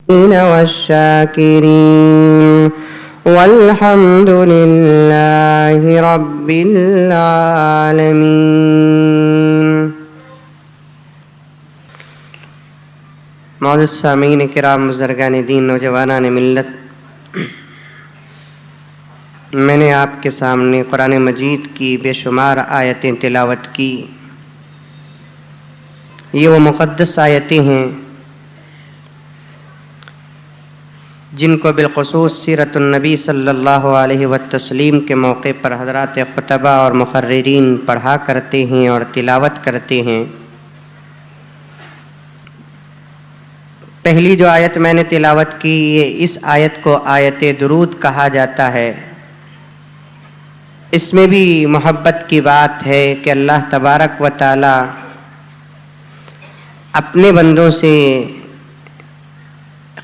والشاكرين والحمد لله رب العالمين۔ معزز سامعین کرام، بزرگان دین، نوجوانان ملت، میں نے آپ کے سامنے قرآن مجید کی بے شمار آیتیں تلاوت کی۔ یہ وہ مقدس آیتیں ہیں جن کو بالخصوص سیرت النبی صلی اللہ علیہ وسلم کے موقع پر حضرات خطبہ اور مقررین پڑھا کرتے ہیں اور تلاوت کرتے ہیں۔ پہلی جو آیت میں نے تلاوت کی، اس آیت کو آیت درود کہا جاتا ہے۔ اس میں بھی محبت کی بات ہے کہ اللہ تبارک و تعالی اپنے بندوں سے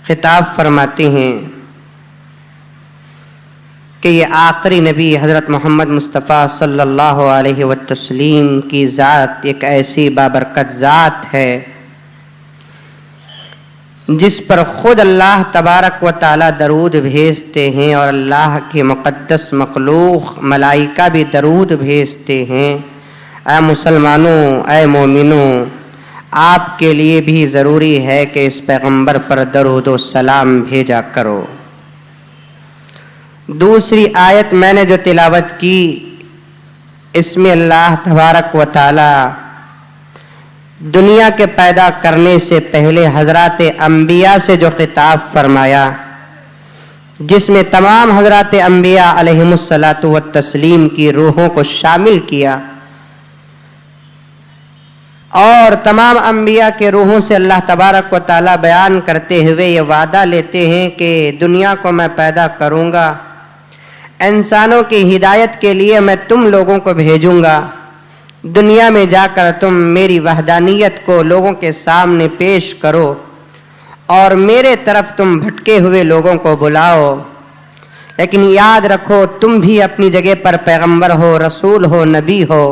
خطاب فرماتے ہیں کہ یہ آخری نبی حضرت محمد مصطفیٰ صلی اللہ علیہ وسلم کی ذات ایک ایسی بابرکت ذات ہے جس پر خود اللہ تبارک و تعالی درود بھیجتے ہیں، اور اللہ کی مقدس مخلوق ملائکہ بھی درود بھیجتے ہیں۔ اے مسلمانوں، اے مومنوں، آپ کے لیے بھی ضروری ہے کہ اس پیغمبر پر درود و سلام بھیجا کرو۔ دوسری آیت میں نے جو تلاوت کی، اس میں اللہ تبارک و تعالی دنیا کے پیدا کرنے سے پہلے حضرات انبیاء سے جو خطاب فرمایا، جس میں تمام حضرات انبیاء علیہم الصلاۃ والتسلیم کی روحوں کو شامل کیا، اور تمام انبیاء کے روحوں سے اللہ تبارک و تعالی بیان کرتے ہوئے یہ وعدہ لیتے ہیں کہ دنیا کو میں پیدا کروں گا، انسانوں کی ہدایت کے لیے میں تم لوگوں کو بھیجوں گا، دنیا میں جا کر تم میری وحدانیت کو لوگوں کے سامنے پیش کرو اور میرے طرف تم بھٹکے ہوئے لوگوں کو بلاؤ۔ لیکن یاد رکھو، تم بھی اپنی جگہ پر پیغمبر ہو، رسول ہو، نبی ہو،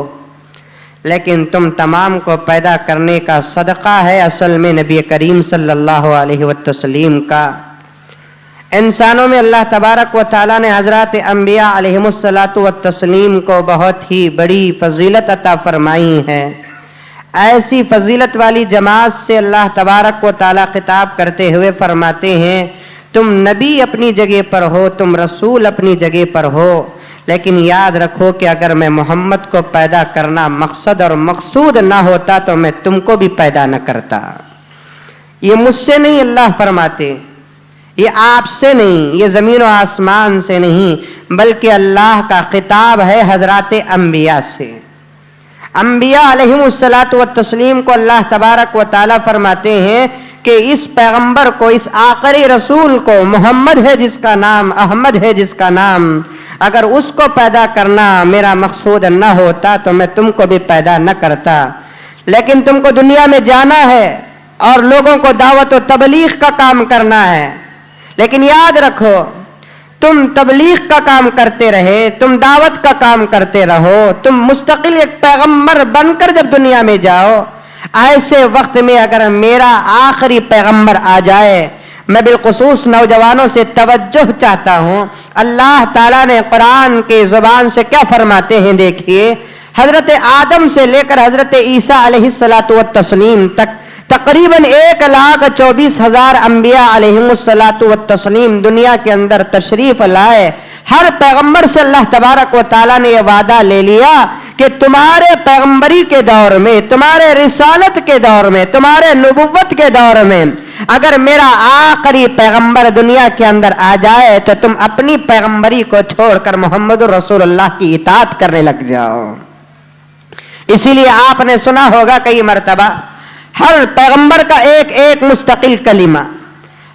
لیکن تم تمام کو پیدا کرنے کا صدقہ ہے اصل میں نبی کریم صلی اللہ علیہ وسلم کا۔ انسانوں میں اللہ تبارک و تعالیٰ نے حضرات انبیاء علیہم الصلاۃ والتسلیم کو بہت ہی بڑی فضیلت عطا فرمائی ہے۔ ایسی فضیلت والی جماعت سے اللہ تبارک و تعالیٰ خطاب کرتے ہوئے فرماتے ہیں، تم نبی اپنی جگہ پر ہو، تم رسول اپنی جگہ پر ہو، لیکن یاد رکھو کہ اگر میں محمد کو پیدا کرنا مقصد اور مقصود نہ ہوتا تو میں تم کو بھی پیدا نہ کرتا۔ یہ مجھ سے نہیں اللہ فرماتے، یہ آپ سے نہیں، یہ زمین و آسمان سے نہیں، بلکہ اللہ کا خطاب ہے حضرات انبیاء سے۔ انبیاء علیہم الصلاۃ والتسلیم کو اللہ تبارک و تعالی فرماتے ہیں کہ اس پیغمبر کو، اس آخری رسول کو، محمد ہے جس کا نام، احمد ہے جس کا نام، اگر اس کو پیدا کرنا میرا مقصود نہ ہوتا تو میں تم کو بھی پیدا نہ کرتا۔ لیکن تم کو دنیا میں جانا ہے اور لوگوں کو دعوت و تبلیغ کا کام کرنا ہے، لیکن یاد رکھو، تم تبلیغ کا کام کرتے رہے، تم دعوت کا کام کرتے رہو، تم مستقل ایک پیغمبر بن کر جب دنیا میں جاؤ، ایسے وقت میں اگر میرا آخری پیغمبر آ جائے، میں بالخصوص نوجوانوں سے توجہ چاہتا ہوں۔ اللہ تعالیٰ نے قرآن کی زبان سے کیا فرماتے ہیں، دیکھیے، حضرت آدم سے لے کر حضرت عیسیٰ علیہ الصلاۃ والتسلیم تک تقریباً 1,24,000 انبیاء علیہم الصلاۃ والتسلیم دنیا کے اندر تشریف لائے۔ ہر پیغمبر سے اللہ تبارک و تعالیٰ نے یہ وعدہ لے لیا کہ تمہارے پیغمبری کے دور میں، تمہارے رسالت کے دور میں، تمہارے نبوت کے دور میں اگر میرا آخری پیغمبر دنیا کے اندر آ جائے تو تم اپنی پیغمبری کو چھوڑ کر محمد رسول اللہ کی اطاعت کرنے لگ جاؤ۔ اسی لیے آپ نے سنا ہوگا کئی مرتبہ ہر پیغمبر کا ایک ایک مستقل کلمہ۔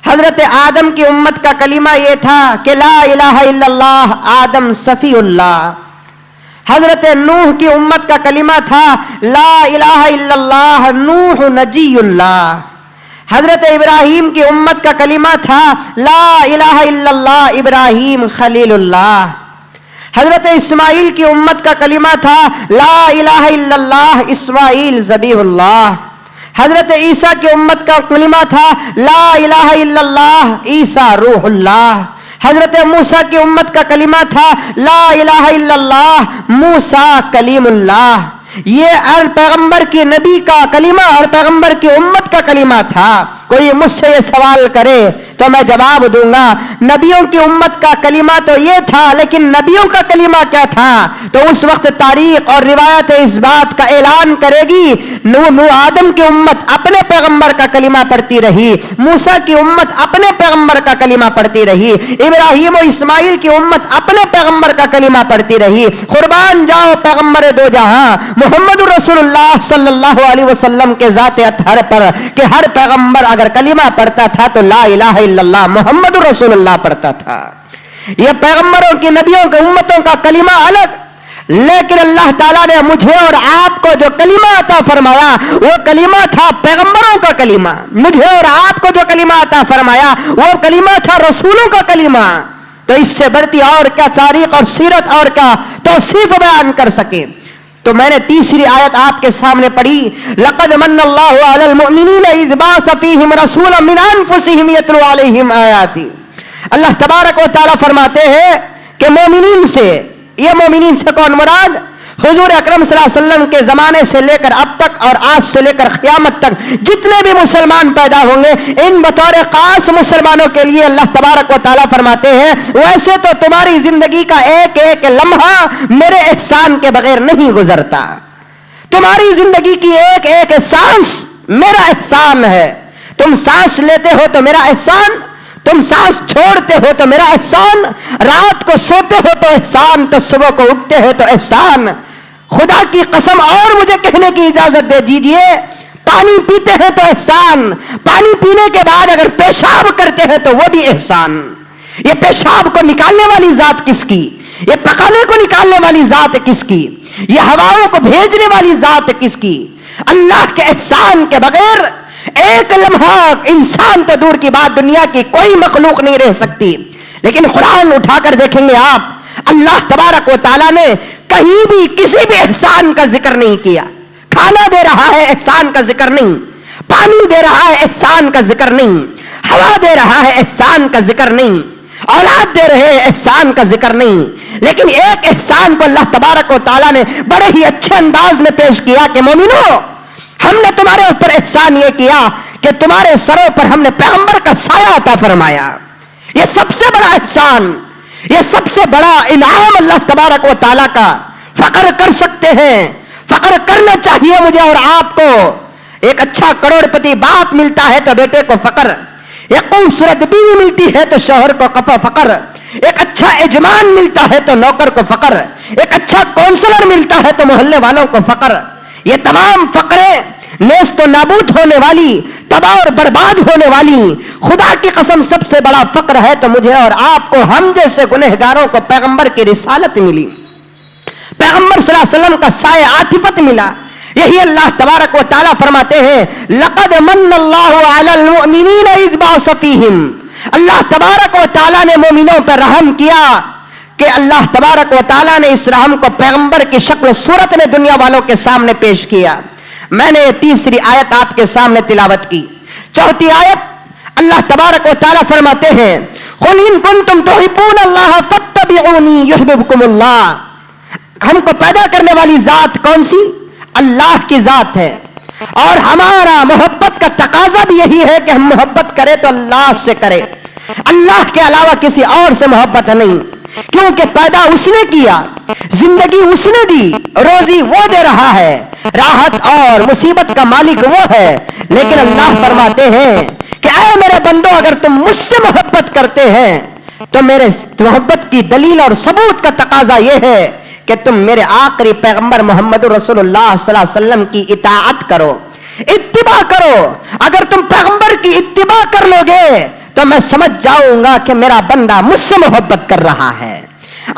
حضرت آدم کی امت کا کلمہ یہ تھا کہ لا الہ الا اللہ آدم صفی اللہ۔ حضرت نوح کی امت کا کلمہ تھا لا الہ الا اللہ نوح نجی اللہ۔ حضرت ابراہیم کی امت کا کلمہ تھا لا الہ الا اللہ ابراہیم خلیل اللہ۔ حضرت اسماعیل کی امت کا کلمہ تھا لا الہ الا اللہ اسماعیل ذبیح اللہ۔ حضرت عیسیٰ کی امت کا کلمہ تھا لا الہ الا اللہ عیسیٰ روح اللہ. حضرت موسیٰ کی امت کا کلمہ تھا لا الہ الا اللہ موسیٰ کلیم اللہ. یہ ہر پیغمبر کی نبی کا کلمہ ہر پیغمبر کی امت کا کلمہ تھا. کوئی مجھ سے یہ سوال کرے تو میں جواب دوں گا نبیوں کی امت کا کلمہ تو یہ تھا لیکن نبیوں کا کلمہ کیا تھا؟ تو اس وقت تاریخ اور روایت اس بات کا اعلان کرے گی نوح آدم کی امت اپنے پیغمبر کا کلمہ پڑھتی رہی, موسیٰ کی امت اپنے پیغمبر کا کلمہ پڑھتی رہی, ابراہیم و اسماعیل کی امت اپنے پیغمبر کا کلمہ پڑھتی رہی. قربان جاؤ پیغمبر دو جہاں محمد رسول اللہ صلی اللہ علیہ وسلم کے ذات اطہر پر کہ ہر پیغمبر اگر کلمہ پڑھتا تھا تو لا الہ الا اللہ محمد رسول اللہ پڑھتا تھا. یہ پیغمبروں کی نبیوں کی امتوں کا کلمہ الگ, لیکن اللہ تعالیٰ نے مجھے اور آپ کو جو کلمہ عطا فرمایا وہ کلمہ تھا پیغمبروں کا کلمہ. مجھے اور آپ کو جو کلمہ عطا فرمایا وہ کلمہ تھا رسولوں کا کلمہ. تو اس سے بڑھتی اور کیا تاریخ اور سیرت اور کیا توصیف بیان کر سکے. تو میں نے تیسری آیت آپ کے سامنے پڑھی لقد من اللہ علی المؤمنین اذ بعث فیہم رسولا من انفسہم یتلو علیہم آیاتی. اللہ تبارک و تعالیٰ فرماتے ہیں کہ مومنین سے, یہ مومنین سے کون مراد؟ حضور اکرم صلی اللہ علیہ وسلم کے زمانے سے لے کر اب تک اور آج سے لے کر قیامت تک جتنے بھی مسلمان پیدا ہوں گے ان بطور خاص مسلمانوں کے لیے اللہ تبارک و تعالیٰ فرماتے ہیں ویسے تو تمہاری زندگی کا ایک ایک لمحہ میرے احسان کے بغیر نہیں گزرتا. تمہاری زندگی کی ایک ایک سانس میرا احسان ہے. تم سانس لیتے ہو تو میرا احسان, تم سانس چھوڑتے ہو تو میرا احسان, رات کو سوتے ہو تو احسان, تو صبح کو اٹھتے ہو تو احسان. خدا کی قسم اور مجھے کہنے کی اجازت دے دیجئے پانی پیتے ہیں تو احسان, پانی پینے کے بعد اگر پیشاب کرتے ہیں تو وہ بھی احسان. یہ پیشاب کو نکالنے والی ذات کس کی؟ یہ پکانے کو نکالنے والی ذات کس کی؟ یہ ہواؤں کو بھیجنے والی ذات کس کی؟ اللہ کے احسان کے بغیر ایک لمحہ انسان تو دور کی بات دنیا کی کوئی مخلوق نہیں رہ سکتی. لیکن قرآن اٹھا کر دیکھیں گے آپ اللہ تبارک و تعالیٰ نے کہیں بھی کسی بھی احسان کا ذکر نہیں کیا. کھانا دے رہا ہے احسان کا ذکر نہیں, پانی دے رہا ہے احسان کا ذکر نہیں, ہوا دے رہا ہے احسان کا ذکر نہیں, اولاد دے رہے ہیں احسان کا ذکر نہیں. لیکن ایک احسان کو اللہ تبارک و تعالیٰ نے بڑے ہی اچھے انداز میں پیش کیا کہ مومنو ہم نے تمہارے اوپر احسان یہ کیا کہ تمہارے سروں پر ہم نے پیغمبر کا سایہ عطا فرمایا. یہ سب سے بڑا احسان, یہ سب سے بڑا انعام اللہ تبارک و تعالیٰ کا. فخر کر سکتے ہیں, فخر کرنا چاہیے مجھے اور آپ کو. ایک اچھا کروڑ پتی باپ ملتا ہے تو بیٹے کو فخر, ایک خوبصورت بیوی ملتی ہے تو شوہر کو فخر, ایک اچھا یجمان ملتا ہے تو نوکر کو فخر, ایک اچھا کونسلر ملتا ہے تو محلے والوں کو فخر. یہ تمام فقریں نیست و نابود ہونے والی, تباہ اور برباد ہونے والی. خدا کی قسم سب سے بڑا فقر ہے تو مجھے اور آپ کو ہم جیسے گنہگاروں کو پیغمبر کی رسالت ملی, پیغمبر صلی اللہ علیہ وسلم کا سایہ عاطفت ملا. یہی اللہ تبارک و تعالیٰ فرماتے ہیں لقد من اللہ علی المؤمنین اذ بعث فیہم. اللہ تبارک و تعالیٰ نے مومنوں پر رحم کیا کہ اللہ تبارک و تعالیٰ نے اس رحم کو پیغمبر کی شکل و صورت میں دنیا والوں کے سامنے پیش کیا. میں نے تیسری آیت آپ کے سامنے تلاوت کی. چوتھی آیت اللہ تبارک و تعالیٰ فرماتے ہیں قل ان کنتم تحبون اللہ فاتبعونی یحببکم اللہ. ہم کو پیدا کرنے والی ذات کون سی؟ اللہ کی ذات ہے, اور ہمارا محبت کا تقاضا بھی یہی ہے کہ ہم محبت کریں تو اللہ سے کریں, اللہ کے علاوہ کسی اور سے محبت نہیں. کیونکہ پیدا اس نے کیا, زندگی اس نے دی, روزی وہ دے رہا ہے, راحت اور مصیبت کا مالک وہ ہے. لیکن اللہ فرماتے ہیں کہ اے میرے بندو اگر تم مجھ سے محبت کرتے ہیں تو میرے محبت کی دلیل اور ثبوت کا تقاضا یہ ہے کہ تم میرے آخری پیغمبر محمد رسول اللہ صلی اللہ علیہ وسلم کی اطاعت کرو, اتباع کرو. اگر تم پیغمبر کی اتباع کر لو گے تو میں سمجھ جاؤں گا کہ میرا بندہ مجھ سے محبت کر رہا ہے.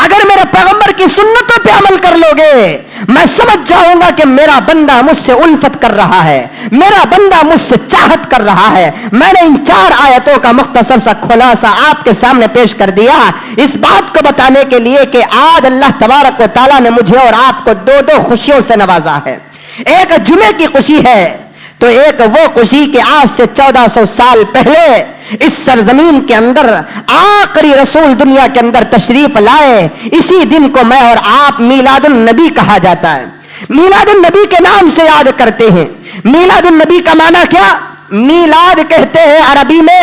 اگر میرے پیغمبر کی سنتوں پہ عمل کر لو گے میں سمجھ جاؤں گا کہ میرا بندہ مجھ سے الفت کر رہا ہے, میرا بندہ مجھ سے چاہت کر رہا ہے. میں نے ان 4 آیتوں کا مختصر سا خلاصہ آپ کے سامنے پیش کر دیا اس بات کو بتانے کے لیے کہ آج اللہ تبارک و تعالیٰ نے مجھے اور آپ کو 2 خوشیوں سے نوازا ہے. ایک جمعے کی خوشی ہے تو ایک وہ خوشی کہ آج سے 1400 سال پہلے اس سرزمین کے اندر آخری رسول دنیا کے اندر تشریف لائے، اسی دن کو میں اور آپ میلاد النبی کہا جاتا ہے. میلاد النبی کے نام سے یاد کرتے ہیں. میلاد النبی کا معنی کیا؟ میلاد کہتے ہیں عربی میں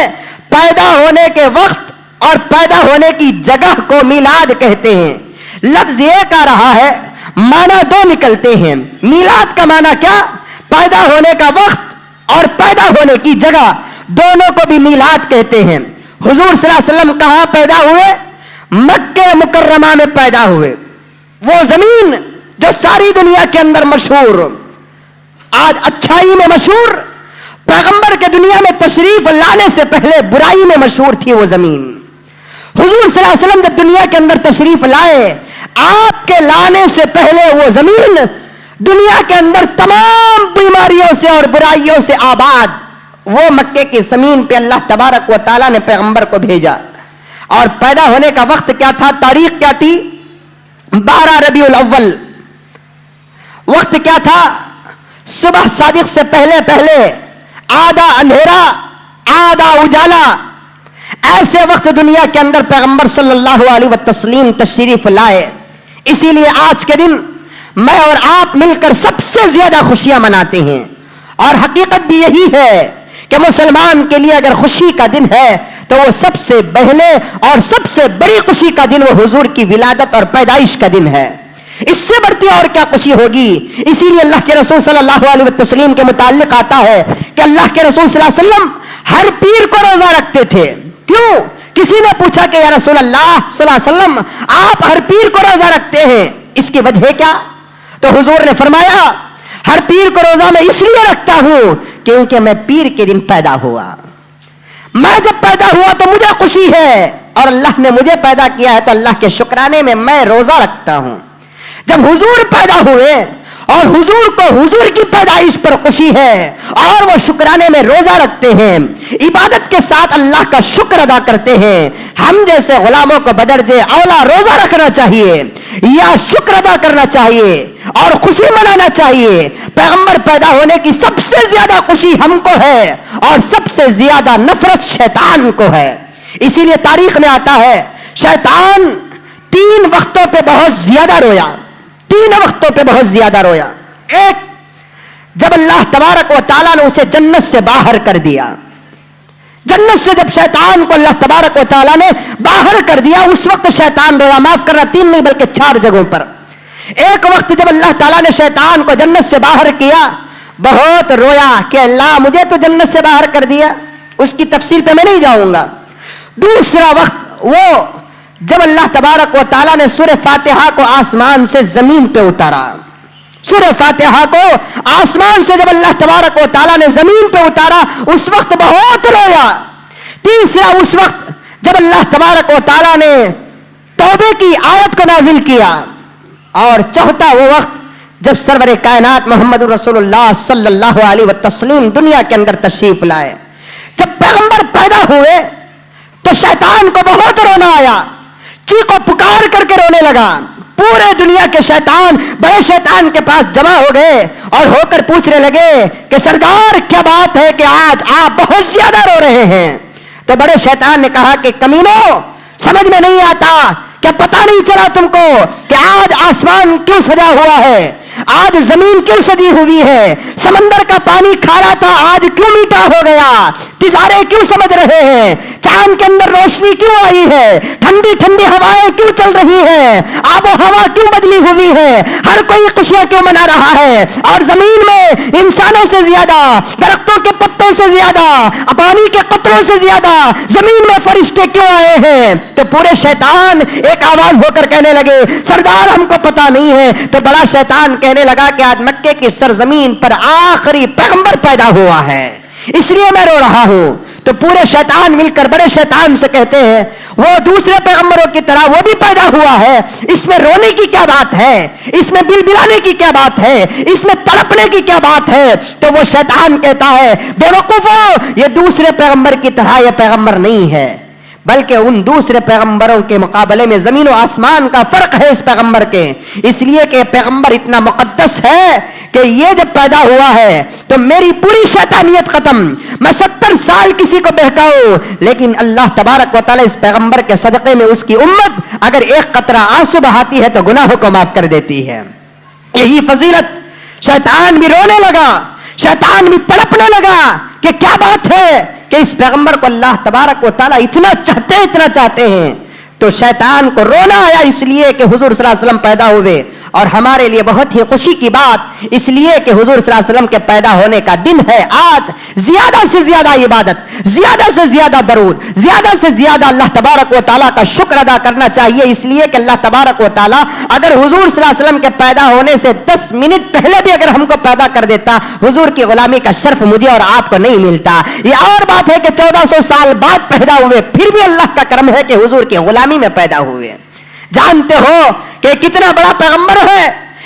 پیدا ہونے کے وقت اور پیدا ہونے کی جگہ کو میلاد کہتے ہیں. لفظ ایک آ رہا ہے، معنی دو نکلتے ہیں. میلاد کا معنی کیا؟ پیدا ہونے کا وقت اور پیدا ہونے کی جگہ، دونوں کو بھی میلاد کہتے ہیں. حضور صلی اللہ علیہ وسلم کہاں پیدا ہوئے؟ مکہ مکرمہ میں پیدا ہوئے. وہ زمین جو ساری دنیا کے اندر مشہور، آج اچھائی میں مشہور، پیغمبر کے دنیا میں تشریف لانے سے پہلے برائی میں مشہور تھی وہ زمین. حضور صلی اللہ علیہ وسلم جب دنیا کے اندر تشریف لائے، آپ کے لانے سے پہلے وہ زمین دنیا کے اندر تمام بیماریوں سے اور برائیوں سے آباد. وہ مکے کی زمین پہ اللہ تبارک و تعالیٰ نے پیغمبر کو بھیجا. اور پیدا ہونے کا وقت کیا تھا؟ تاریخ کیا تھی؟ 12 ربیع الاول. وقت کیا تھا؟ صبح صادق سے پہلے پہلے آدھا اندھیرا آدھا اجالا. ایسے وقت دنیا کے اندر پیغمبر صلی اللہ علیہ وسلم تشریف لائے. اسی لیے آج کے دن میں اور آپ مل کر سب سے زیادہ خوشیاں مناتے ہیں. اور حقیقت بھی یہی ہے کہ مسلمان کے لیے اگر خوشی کا دن ہے تو وہ سب سے پہلے اور سب سے بڑی خوشی کا دن وہ حضور کی ولادت اور پیدائش کا دن ہے. اس سے بڑھتی اور کیا خوشی ہوگی؟ اسی لیے اللہ کے رسول صلی اللہ علیہ وسلم کے متعلق آتا ہے کہ اللہ کے رسول صلی اللہ علیہ وسلم ہر پیر کو روزہ رکھتے تھے. کیوں؟ کسی نے پوچھا کہ یا رسول اللہ صلی اللہ علیہ وسلم آپ ہر پیر کو روزہ رکھتے ہیں، اس کی وجہ کیا؟ تو حضور نے فرمایا ہر پیر کو روزہ میں اس لیے رکھتا ہوں کیونکہ میں پیر کے دن پیدا ہوا. میں جب پیدا ہوا تو مجھے خوشی ہے، اور اللہ نے مجھے پیدا کیا ہے تو اللہ کے شکرانے میں میں روزہ رکھتا ہوں. جب حضور پیدا ہوئے اور حضور کو حضور کی پیدائش پر خوشی ہے اور وہ شکرانے میں روزہ رکھتے ہیں، عبادت کے ساتھ اللہ کا شکر ادا کرتے ہیں. ہم جیسے غلاموں کو بدرجے اولا روزہ رکھنا چاہیے یا شکر ادا کرنا چاہیے اور خوشی منانا چاہیے. پیغمبر پیدا ہونے کی سب سے زیادہ خوشی ہم کو ہے اور سب سے زیادہ نفرت شیطان کو ہے. اسی لیے تاریخ میں آتا ہے شیطان 3 وقتوں پہ بہت زیادہ رویا. 3 وقتوں پہ بہت زیادہ رویا. ایک، جب اللہ تبارک و تعالیٰ نے اسے جنت سے باہر کر دیا. جنت سے جب شیطان کو اللہ تبارک و تعالیٰ نے باہر کر دیا اس وقت شیطان رویا. معاف کرنا 3 نہیں بلکہ 4 جگہوں پر. ایک وقت جب اللہ تعالیٰ نے شیطان کو جنت سے باہر کیا بہت رویا کہ اللہ مجھے تو جنت سے باہر کر دیا. اس کی تفصیل پہ میں نہیں جاؤں گا. دوسرا وقت وہ جب اللہ تبارک و تعالیٰ نے سورہ فاتحہ کو آسمان سے زمین پہ اتارا. سورہ فاتحہ کو آسمان سے جب اللہ تبارک و تعالیٰ نے زمین پہ اتارا اس وقت بہت رویا. تیسرا اس وقت جب اللہ تبارک و تعالیٰ نے توبے کی آیت کو نازل کیا. اور چوتھا وہ وقت جب سرور کائنات محمد رسول اللہ صلی اللہ علیہ وسلم دنیا کے اندر تشریف لائے. جب پیغمبر پیدا ہوئے تو شیطان کو بہت رونا آیا. چیخو پکار کر کے رونے لگا. پورے دنیا کے شیطان بڑے شیطان کے پاس جمع ہو گئے اور ہو کر پوچھنے لگے کہ سردار کیا بات ہے کہ آج آپ بہت زیادہ رو رہے ہیں؟ تو بڑے شیطان نے کہا کہ کمینوں سمجھ میں نہیں آتا، کیا پتا نہیں چلا تم کو کہ آج آسمان کیوں سجا ہوا ہے، آج زمین کیوں سجی ہوئی ہے، سمندر کا پانی کھارا تھا آج کیوں میٹھا ہو گیا، تجارے کیوں سمجھ رہے ہیں، چاند کے اندر روشنی کیوں آئی ہے، ٹھنڈی ٹھنڈی ہوائیں کیوں چل رہی ہیں، آب و ہوا کیوں بدلی ہوئی ہے، ہر کوئی خوشیاں کیوں منا رہا ہے، اور زمین میں انسانوں سے زیادہ، درختوں کے پتوں سے زیادہ، پانی کے قطروں سے زیادہ زمین میں فرشتے کیوں آئے ہیں؟ تو پورے شیطان ایک آواز ہو کر کہنے لگے سردار ہم کو پتا نہیں ہے. تو بڑا شیطان کہنے لگا کہ آج مکے کی سرزمین پر آخری پیغمبر پیدا ہوا ہے اس لیے میں رو رہا ہوں. تو پورے شیطان مل کر بڑے شیطان سے کہتے ہیں وہ دوسرے پیغمبروں کی طرح وہ بھی پیدا ہوا ہے، اس میں رونے کی کیا بات ہے، اس میں بل بلانے کی کیا بات ہے، اس میں تڑپنے کی کیا بات ہے؟ تو وہ شیطان کہتا ہے بے وقوفو، یہ دوسرے پیغمبر کی طرح یہ پیغمبر نہیں ہے، بلکہ ان دوسرے پیغمبروں کے مقابلے میں زمین و آسمان کا فرق ہے اس پیغمبر کے. اس لیے کہ پیغمبر اتنا مقدس ہے کہ یہ جب پیدا ہوا ہے تو تو میری پوری شیطانیت ختم. میں 70 سال کسی کو بہکاؤں, لیکن اللہ تبارک و تعالیٰ اس پیغمبر کے صدقے میں اس کی امت اگر ایک قطرہ آنسو بہاتی ہے تو گناہوں کو معاف کر دیتی ہے. یہی فضیلت. شیطان بھی رونے لگا, شیطان بھی تڑپنے لگا کہ کیا بات ہے کہ اس پیغمبر کو اللہ تبارک و تعالیٰ اتنا چاہتے ہیں. تو شیطان کو رونا آیا اس لیے کہ حضور صلی اللہ علیہ وسلم پیدا ہوئے, اور ہمارے لیے بہت ہی خوشی کی بات اس لیے کہ حضور صلی اللہ علیہ وسلم کے پیدا ہونے کا دن ہے. آج زیادہ سے زیادہ عبادت, زیادہ سے زیادہ درود, زیادہ سے زیادہ اللہ تبارک و تعالیٰ کا شکر ادا کرنا چاہیے, اس لیے کہ اللہ تبارک و تعالیٰ اگر حضور صلی اللہ علیہ وسلم کے پیدا ہونے سے 10 منٹ پہلے بھی اگر ہم کو پیدا کر دیتا, حضور کی غلامی کا شرف مجھے اور آپ کو نہیں ملتا. یہ اور بات ہے کہ 1400 سال بعد پیدا ہوئے, پھر بھی اللہ کا کرم ہے کہ حضور کی غلامی میں پیدا ہوئے. جانتے ہو کہ کتنا بڑا پیغمبر ہے,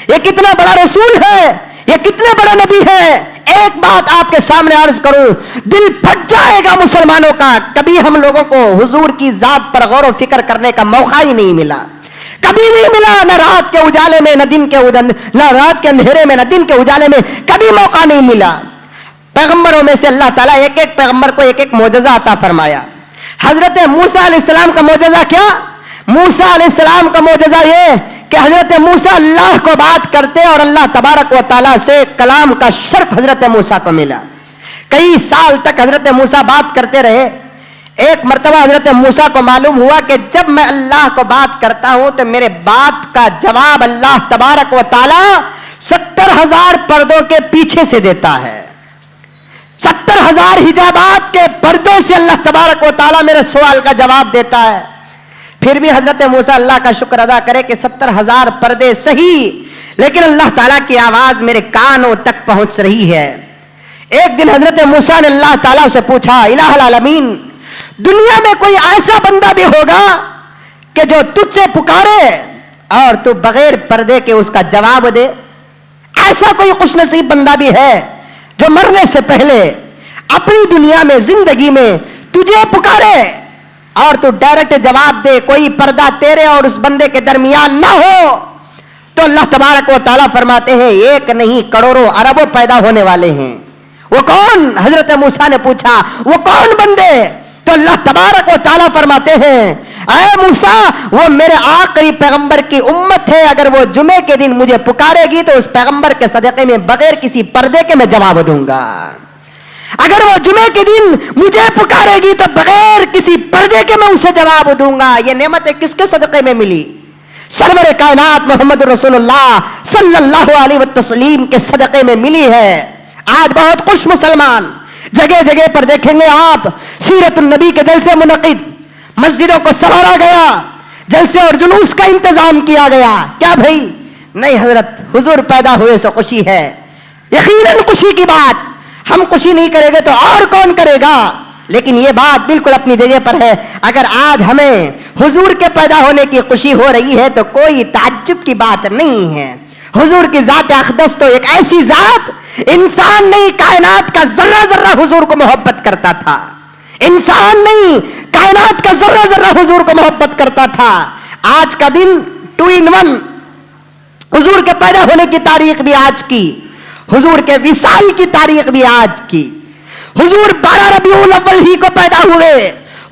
یہ کتنا بڑا رسول ہے, یہ کتنا بڑا نبی ہے. ایک بات آپ کے سامنے عرض کروں, دل پھٹ جائے گا مسلمانوں کا. کبھی ہم لوگوں کو حضور کی ذات پر غور و فکر کرنے کا موقع ہی نہیں ملا, کبھی نہیں ملا, نہ رات کے اجالے میں نہ رات کے اندھیرے میں, نہ دن کے اجالے میں, کبھی موقع نہیں ملا. پیغمبروں میں سے اللہ تعالیٰ ایک ایک پیغمبر کو ایک ایک معجزہ عطا فرمایا. حضرت موسیٰ علیہ السلام کا معجزہ کیا؟ موسیٰ علیہ السلام کا معجزہ یہ کہ حضرت موسیٰ اللہ کو بات کرتے اور اللہ تبارک و تعالیٰ سے کلام کا شرف حضرت موسیٰ کو ملا. کئی سال تک حضرت موسیٰ بات کرتے رہے. ایک مرتبہ حضرت موسیٰ کو معلوم ہوا کہ جب میں اللہ کو بات کرتا ہوں تو میرے بات کا جواب اللہ تبارک و تعالیٰ 70,000 پردوں کے پیچھے سے دیتا ہے. 70,000 حجابات کے پردوں سے اللہ تبارک و تعالیٰ میرے سوال کا جواب دیتا ہے. پھر بھی حضرت موسیٰ اللہ کا شکر ادا کرے کہ 70,000 پردے صحیح, لیکن اللہ تعالیٰ کی آواز میرے کانوں تک پہنچ رہی ہے. ایک دن حضرت موسیٰ نے اللہ تعالیٰ سے پوچھا, الہ العالمین, دنیا میں کوئی ایسا بندہ بھی ہوگا کہ جو تجھ سے پکارے اور تو بغیر پردے کے اس کا جواب دے؟ ایسا کوئی خوش نصیب بندہ بھی ہے جو مرنے سے پہلے اپنی دنیا میں زندگی میں تجھے پکارے اور تو ڈائریکٹ جواب دے, کوئی پردہ تیرے اور اس بندے کے درمیان نہ ہو؟ تو اللہ تبارک و تعالیٰ فرماتے ہیں ایک نہیں کروڑوں اربوں پیدا ہونے والے ہیں. وہ کون؟ حضرت موسیٰ نے پوچھا وہ کون بندے؟ تو اللہ تبارک و تعالیٰ فرماتے ہیں اے موسیٰ وہ میرے آخری پیغمبر کی امت ہے, اگر وہ جمعے کے دن مجھے پکارے گی تو اس پیغمبر کے صدقے میں بغیر کسی پردے کے میں جواب دوں گا. اگر وہ جمعے کے دن مجھے پکارے گی تو بغیر کسی پردے کے میں اسے جواب دوں گا. یہ نعمتیں کس کے صدقے میں ملی؟ سرور کائنات محمد رسول اللہ صلی اللہ علیہ وسلم کے صدقے میں ملی ہے. آج بہت خوش مسلمان جگہ جگہ پر دیکھیں گے آپ, سیرت النبی کے جلسے منعقد, مسجدوں کو سنوارا گیا, جلسے اور جلوس کا انتظام کیا گیا. کیا بھائی؟ نہیں حضرت, حضور پیدا ہوئے سے خوشی ہے. یقیناً خوشی کی بات, ہم خوشی نہیں کریں گے تو اور کون کرے گا؟ لیکن یہ بات بالکل اپنی جگہ پر ہے. اگر آج ہمیں حضور کے پیدا ہونے کی خوشی ہو رہی ہے تو کوئی تعجب کی بات نہیں ہے. حضور کی ذات اقدس تو ایک ایسی ذات, انسان نہیں کائنات کا ذرہ ذرہ حضور کو محبت کرتا تھا. انسان نہیں کائنات کا ذرہ ذرہ حضور کو محبت کرتا تھا. آج کا دن 2 in 1, حضور کے پیدا ہونے کی تاریخ بھی آج کی, حضور کے وصال کی تاریخ بھی آج کی. حضور 12 ربیع الاول ہی کو پیدا ہوئے,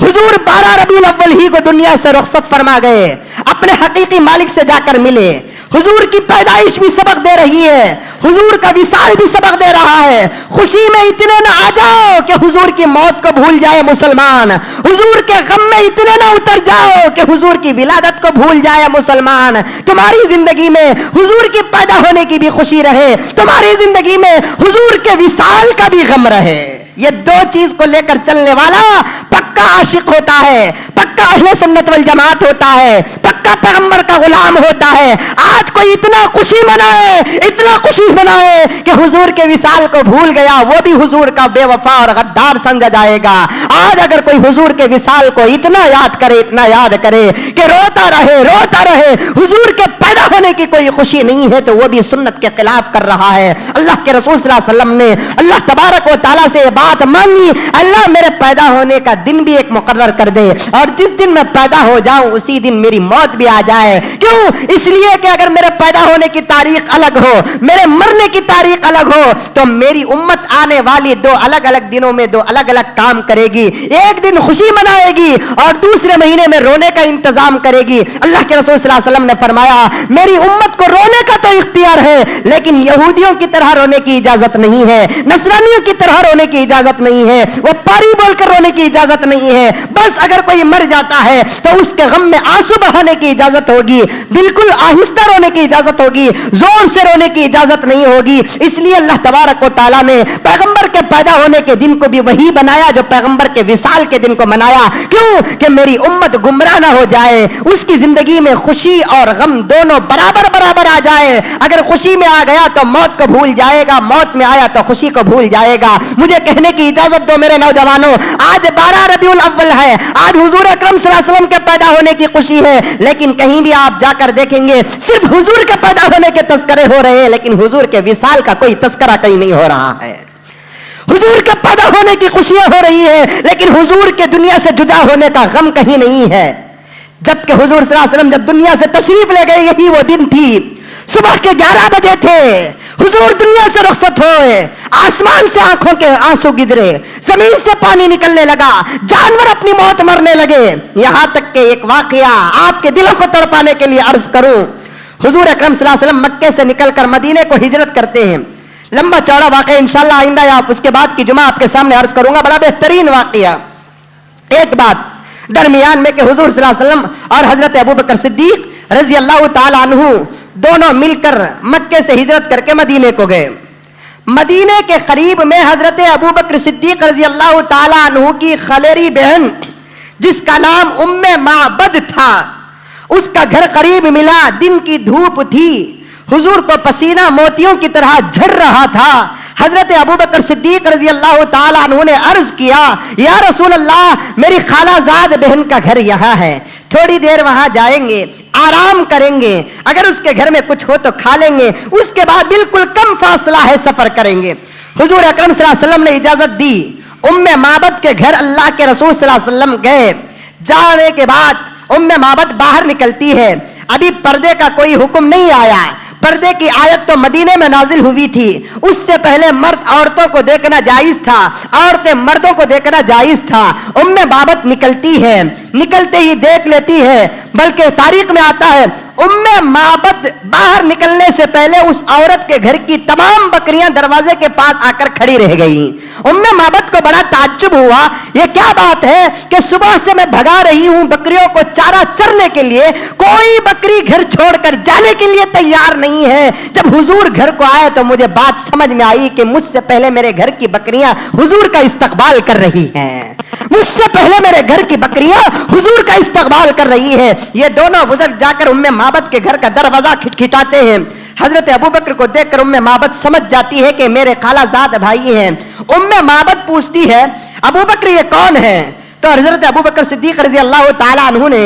حضور 12 ربیع الاول ہی کو دنیا سے رخصت فرما گئے, اپنے حقیقی مالک سے جا کر ملے. حضور کی پیدائش بھی سبق دے رہی ہے, حضور کا وصال بھی سبق دے رہا ہے. خوشی میں اتنے نہ آ جاؤ کہ حضور کی موت کو بھول جائے مسلمان, حضور کے غم میں اتنے نہ اتر جاؤ کہ حضور کی ولادت کو بھول جائے مسلمان. تمہاری زندگی میں حضور کی پیدا ہونے کی بھی خوشی رہے, تمہاری زندگی میں حضور کے وصال کا بھی غم رہے. یہ 2 چیز کو لے کر چلنے والا پکا عاشق ہوتا ہے, پکا اہل سنت والجماعت ہوتا ہے, پکا پیغمبر کا غلام ہوتا ہے. آج کوئی اتنا خوشی منائے, اتنا خوشی منائے کہ حضور کے وصال کو بھول گیا, وہ بھی حضور کا بے وفا اور غدار سمجھا جائے گا. آج اگر کوئی حضور کے وصال کو اتنا یاد کرے, اتنا یاد کرے کہ روتا رہے, حضور کے پیدا ہونے کی کوئی خوشی نہیں ہے, تو وہ بھی سنت کے خلاف کر رہا ہے. اللہ کے رسول صلی اللہ علیہ وسلم نے اللہ تبارک و تعالیٰ سے بات مانگی, اللہ میرے پیدا ہونے کا دن بھی ایک مقرر کر دے, اور جس دن میں پیدا ہو جاؤں اسی دن میری موت بھی آ جائے. کیوں؟ اس لیے کہ اگر میرے پیدا ہونے کی تاریخ الگ ہو, میرے مرنے کی تاریخ الگ ہو, تو میری امت آنے والی دو الگ الگ دنوں میں دو الگ الگ کام کرے گی. ایک دن خوشی منائے گی اور دوسرے مہینے میں رونے کا انتظام کرے گی. اللہ کے رسول صلی اللہ علیہ وسلم نے فرمایا میری امت کو رونے کا تو اختیار ہے, لیکن یہودیوں کی طرح رونے کی اجازت نہیں ہے, نصرانیوں کی طرح رونے کی اجازت نہیں ہے, وہ پاری بول کر رونے کی اجازت نہیں ہے. بس اگر کوئی مر جاتا ہے تو اس کے غم میں آنسو بہانے کی اجازت ہوگی, بالکل آہستہ رونے کی اجازت ہوگی, زور سے رونے کی اجازت نہیں ہوگی. اس لیے اللہ تبارک و تعالیٰ نے پیغمبر کے پیدا ہونے کے دن کو بھی وہی بنایا جو پیغمبر کے وصال کے دن کو منایا. کیوں؟ کہ میری امت گمراہ نہ ہو جائے, اس کی زندگی میں خوشی اور غم دونوں برابر برابر آ جائے. اگر خوشی میں آ گیا تو موت کو بھول جائے گا, موت میں آیا تو خوشی کو بھول جائے گا. مجھے کہنے کی اجازت دو میرے نوجوانوں, آج 12 ربیع الاول ہے, آج حضور اکرم صلی اللہ علیہ وسلم کے پیدا ہونے کی خوشی ہے, لیکن کہیں بھی آپ جا کر دیکھیں گے صرف حضور کے پیدا ہونے کے تذکرے ہو رہے ہیں, لیکن حضور کے وصال کا کوئی تذکرہ کہیں نہیں ہو رہا ہے. حضور کے پیدا ہونے کی خوشیاں ہو رہی ہیں, لیکن حضور کے دنیا سے جدا ہونے کا غم کہیں نہیں ہے. جبکہ حضور صلی اللہ علیہ وسلم جب دنیا سے تشریف لے گئے, یہی وہ دن تھی, صبح کے 11 بجے تھے, حضور دنیا سے رخصت ہوئے, آسمان سے آنکھوں کے آنسو گدرے, زمین سے پانی نکلنے لگا, جانور اپنی موت مرنے لگے. یہاں تک کہ ایک واقعہ آپ کے دلوں کو تڑپانے کے لیے عرض کروں. حضور اکرم صلی اللہ علیہ وسلم مکے سے نکل کر مدینے کو ہجرت کرتے ہیں. لمبا چوڑا واقعہ انشاءاللہ آئندہ یا اس کے بعد کی جمعہ آپ کے سامنے عرض کروں گا, بڑا بہترین واقعہ. ایک بات درمیان میں کہ حضور صلی اللہ علیہ وسلم اور حضرت ابوبکر صدیق رضی اللہ تعالی عنہ دونوں مل کر مکے سے ہجرت کر کے مدینے کو گئے. مدینے کے قریب میں حضرت ابوبکر صدیق رضی اللہ تعالی عنہ کی خلیری بہن جس کا نام ام معبد تھا, اس کا گھر قریب ملا. دن کی دھوپ تھی, حضور کو پسینہ موتیوں کی طرح جھڑ رہا تھا. حضرت ابوبکر صدیق رضی اللہ تعالیٰ عنہ نے عرض کیا, یا رسول اللہ, میری خالہ زاد بہن کا گھر یہاں ہے, تھوڑی دیر وہاں جائیں گے, آرام کریں گے, اگر اس کے گھر میں کچھ ہو تو کھا لیں گے, اس کے بعد بالکل کم فاصلہ ہے, سفر کریں گے. حضور اکرم صلی اللہ علیہ وسلم نے اجازت دی. ام معبد کے گھر اللہ کے رسول صلی اللہ علیہ وسلم گئے. جانے کے بعد ام معبد باہر نکلتی ہے. ابھی پردے کا کوئی حکم نہیں آیا, پردے کی آیت تو مدینے میں نازل ہوئی تھی. اس سے پہلے مرد عورتوں کو دیکھنا جائز تھا, عورتیں مردوں کو دیکھنا جائز تھا. ام معبد نکلتی ہے, نکلتے ہی دیکھ لیتی ہے, بلکہ تاریخ میں آتا ہے ام معبد باہر نکلنے سے پہلے اس عورت کے گھر کی تمام بکریاں دروازے کے پاس آ کر کھڑی رہ گئیں. ام معبد کو بڑا تعجب ہوا, یہ کیا بات ہے کہ صبح سے میں بھگا رہی ہوں بکریوں کو چارہ چرنے کے لیے, کوئی بکری گھر چھوڑ کر جانے کے لیے تیار نہیں ہے. جب حضور گھر کو آئے تو مجھے بات سمجھ میں آئی کہ مجھ سے پہلے میرے گھر کی بکریاں حضور کا استقبال کر رہی ہیں, مجھ سے پہلے میرے گھر کی بکریاں حضور کا استقبال کر رہی ہے. یہ دونوں بزرگ جا کر ام معبد کے گھر کا دروازہ کھٹکھٹاتے ہیں. حضرت ابوبکر کو دیکھ کر ام معبد سمجھ جاتی ہے کہ میرے خالہ زاد بھائی ہیں. ام معبد پوچھتی ہے ابوبکر یہ کون ہے؟ تو حضرت ابوبکر صدیق رضی اللہ تعالی عنہ نے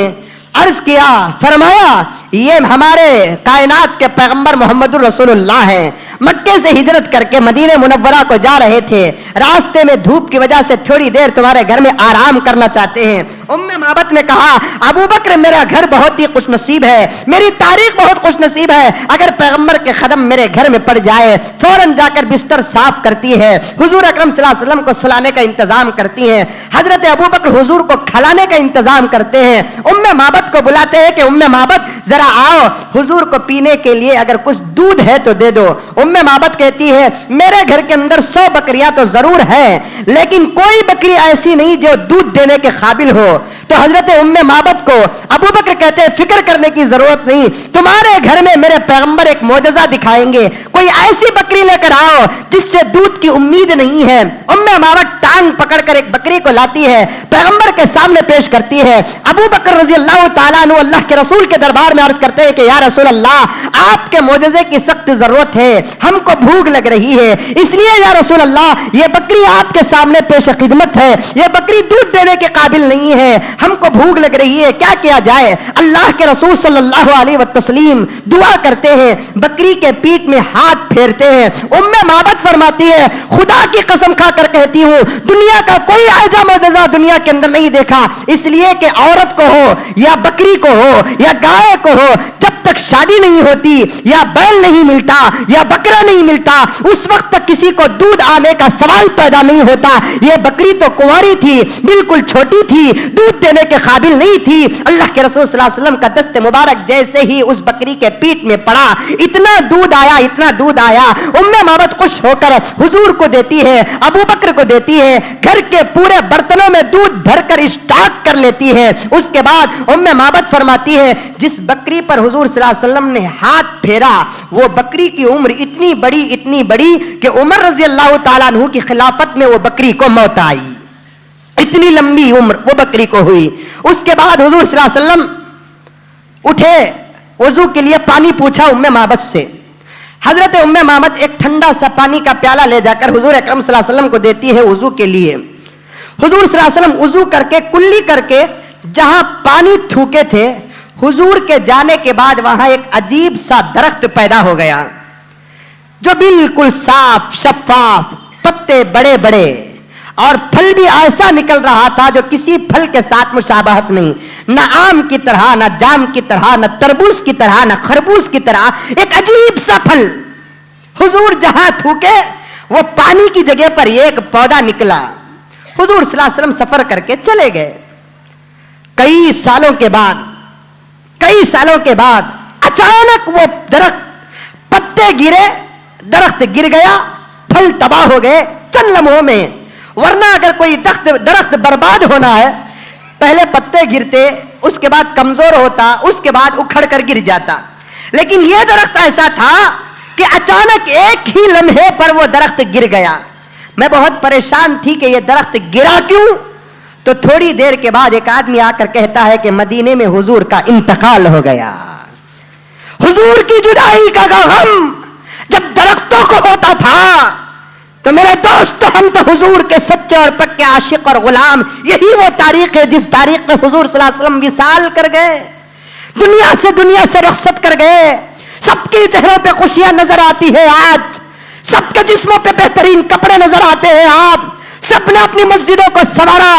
عرض کیا, فرمایا یہ ہمارے کائنات کے پیغمبر محمد الرسول اللہ ہیں, مکے سے ہجرت کر کے مدینہ منورہ کو جا رہے تھے, راستے میں دھوپ کی وجہ سے تھوڑی دیر تمہارے گھر میں آرام کرنا چاہتے ہیں. ام معبد نے کہا ابوبکر میرا گھر بہت ہی خوش نصیب ہے, میری تاریخ بہت خوش نصیب ہے, اگر پیغمبر کے قدم میرے گھر میں پڑ جائے فوراً جا کر بستر صاف کرتی ہے, حضور اکرم صلی اللہ علیہ وسلم کو سلانے کا انتظام کرتی ہیں. حضرت ابوبکر حضور کو کھلانے کا انتظام کرتے ہیں. ام معبد کو بلاتے ہیں کہ ام معبد ذرا آؤ, حضور کو پینے کے لیے اگر کچھ دودھ ہے تو دے دو. ام معبد کہتی ہے میرے گھر کے اندر 100 بکریاں تو ضرور ہیں, لیکن کوئی بکری ایسی نہیں جو دودھ دینے کے قابل ہو. تو حضرت ام معبد کو ابوبکر کہتے ہیں فکر کرنے کی ضرورت نہیں, تمہارے گھر میں میرے پیغمبر ایک معجزہ دکھائیں گے, کوئی ایسی بکری لے کر آؤ جس سے دودھ کی امید نہیں ہے. ام معبد ٹانگ پکڑ کر ایک بکری کو لاتی ہے, پیغمبر کے سامنے پیش کرتی ہے. ابوبکر رضی اللہ تعالیٰ عنہ اللہ کے رسول کے دربار میں عرض کرتے ہیں کہ یا رسول اللہ, آپ کے معجزے کی سخت ضرورت ہے, ہم کو بھوک لگ رہی ہے, اس لیے یا رسول اللہ یہ بکری آپ کے سامنے پیش خدمت ہے, یہ بکری دودھ دینے کے قابل نہیں ہے, ہم کو भूख लग रही है, क्या किया जाए? अल्लाह के रसूल सल्लल्लाहु अलैहि वसल्लम दुआ करते हैं, बकरी के पीठ में हाथ फेरते हैं। उम्मे माबद फरमाती है, खुदा की कसम खाकर कहती हूं, दुनिया का कोई ऐसा मौजज़ा दुनिया के अंदर नहीं देखा, इसलिए कि औरत को हो या बकरी को हो या गाय को हो, जब तक शादी नहीं होती या बैल नहीं मिलता या बकरा नहीं मिलता, उस वक्त तक किसी को दूध आने का सवाल पैदा नहीं होता। ये बकरी तो कुंवारी थी, बिल्कुल छोटी थी, दूध देने के काबिल नहीं थी। अल्लाह के रसूल सल्लल्लाहु अलैहि वसल्लम का दस्ते मुबारक जैसे ही उस बकरी के पीठ में पड़ा, इतना दूध आया, इतना दूध आया। उम्मे माबद खुश होकर हुजूर को देती है, अबू बकर को देती है, घर के पूरे बर्तनों में दूध भरकर स्टॉक कर लेती है। उसके बाद उम्मे माबद फरमाती है, जिस बकरी पर हुजूर सल्लल्लाहु अलैहि वसल्लम ने हाथ फेरा, वो बकरी की उम्र इतनी बड़ी कि उमर रजी अल्लाह ताला अन्हु की खिलाफत में वो बकरी को मौत आई। इतनी लंबी उम्र वो बकरी को हुई। उसके बाद हुजूर सल्लल्लाहु अलैहि वसल्लम उठे, वजू के लिए पानी पूछा उम्मे माबद से। हजरत उम्मे माबद एक ठंडा सा पानी का प्याला ले जाकर हुजूर अकरम सल्लल्लाहु अलैहि वसल्लम को देती है वजू के लिए। हुजूर सल्लल्लाहु अलैहि वसल्लम वजू करके कुल्ली करके जहां पानी थूके थे, हुजूर के जाने के बाद वहां एक अजीब सा दरख्त पैदा हो गया जो बिल्कुल साफ शफाफ, पत्ते बड़े बड़े और फल भी ऐसा निकल रहा था जो किसी फल के साथ मुशाबहत नहीं, न आम की तरह, न जाम की तरह, न तरबूज की तरह, न खरबूज की तरह, एक अजीब सा फल। हुजूर जहां थूके वो पानी की जगह पर एक पौधा निकला। हुजूर सल्लल्लाहु अलैहि वसल्लम सफर करके चले गए। कई सालों के बाद अचानक वो दरख्त, पत्ते गिरे, दरख्त गिर गया, फल तबाह हो गए चंद लम्हों में। वरना अगर कोई दरख्त बर्बाद होना है, पहले पत्ते गिरते, उसके बाद कमजोर होता, उसके बाद उखड़ कर गिर जाता। लेकिन यह दरख्त ऐसा था कि अचानक एक ही लम्हे पर वो दरख्त गिर गया। मैं बहुत परेशान थी कि यह दरख्त गिरा क्यों। तो थोड़ी देर के बाद एक आदमी आकर कहता है कि मदीने में हुजूर का इंतकाल हो गया। हुजूर की जुदाई का गम जब दरख्तों को होता था, तो मेरे दोस्त, हम तो हुजूर के सच्चे और पक्के आशिक और गुलाम। यही वो तारीख है जिस तारीख में हुजूर सल्लल्लाहु अलैहि वसल्लम विसाल कर गए, दुनिया से रुखसत कर गए। सबके चेहरों पे खुशियां नजर आती है आज, सबके जिस्मों पे बेहतरीन कपड़े नजर आते हैं। आप सबने अपनी मस्जिदों को संवारा,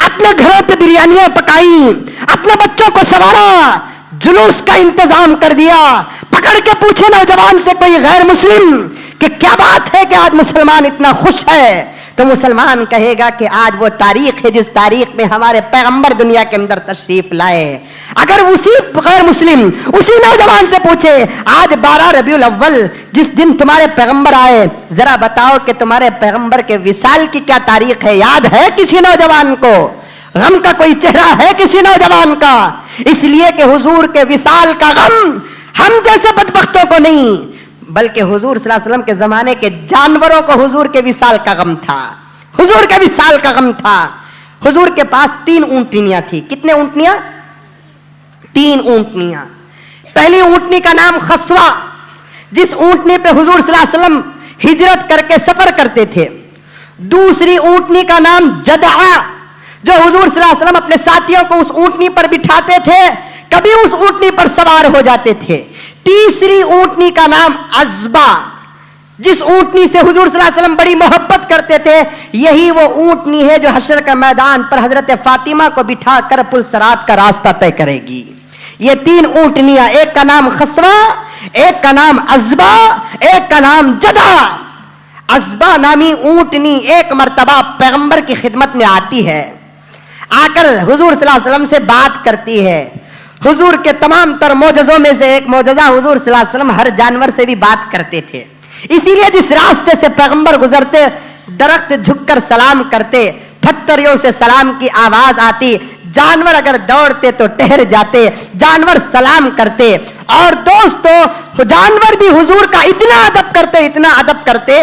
अपने घरों पे बिरयानियां पकाई, अपने बच्चों को संवारा, जुलूस का इंतजाम कर दिया। पकड़ के पूछे नौजवान से कोई गैर मुस्लिम कि क्या बात है कि आज मुसलमान इतना खुश है, तो मुसलमान कहेगा कि आज वो तारीख है जिस तारीख में हमारे पैगंबर दुनिया के अंदर तशरीफ लाए। अगर उसी गैर मुस्लिम उसी नौजवान से पूछे, आज 12 रबीउल अव्वल जिस दिन तुम्हारे पैगंबर आए, जरा बताओ कि तुम्हारे पैगंबर के विसाल की क्या तारीख है, याद है किसी नौजवान को? गम का कोई चेहरा है किसी नौजवान का? इसलिए कि हुजूर के विसाल का गम हम जैसे बदबख्तों को नहीं, बल्कि हुजूर सल्लल्लाहु अलैहि वसल्लम के जमाने के जानवरों को हुजूर के विसाल का गम था। हुजूर के विसाल का गम था। हुजूर के पास 3 ऊंटनियां थी। कितने ऊंटनियां? 3 ऊंटनियां। पहली ऊंटनी का नाम खस्वा, जिस ऊंटनी पे हुजूर सल्लल्लाहु अलैहि वसल्लम हिजरत करके सफर करते थे। दूसरी ऊंटनी का नाम जदआ, जो हुजूर सल्लल्लाहु अलैहि वसल्लम अपने साथियों को उस ऊंटनी पर बिठाते थे, कभी उस ऊंटनी पर सवार हो जाते थे। तीसरी ऊंटनी का नाम अज़बा, जिस ऊंटनी से हुजूर सल्लल्लाहु अलैहि वसल्लम बड़ी मोहब्बत करते थे। यही वो ऊंटनी है जो हश्र का मैदान पर हजरत फातिमा को बिठाकर पुलसरात का रास्ता तय करेगी। ये 3 ऊंटनियां, एक का नाम खस्वा, एक का नाम अज़बा, एक का नाम जदा। अज़बा नामी ऊंटनी एक मर्तबा पैगंबर की खिदमत में आती है, आकर हुजूर सल्लल्लाहु अलैहि वसल्लम से बात करती है। हुजूर के तमाम तर मोजज़ों में से एक मोजज़ा, हुजूर सल्लल्लाहु अलैहि वसल्लम हर जानवर से भी बात करते थे। इसीलिए जिस रास्ते से पैगंबर गुजरते, दरख्त झुककर सलाम करते, पत्थरों से सलाम की आवाज आती, जानवर अगर दौड़ते तो ठहर जाते, जानवर सलाम करते। और दोस्तों, जानवर भी हुजूर का इतना अदब करते।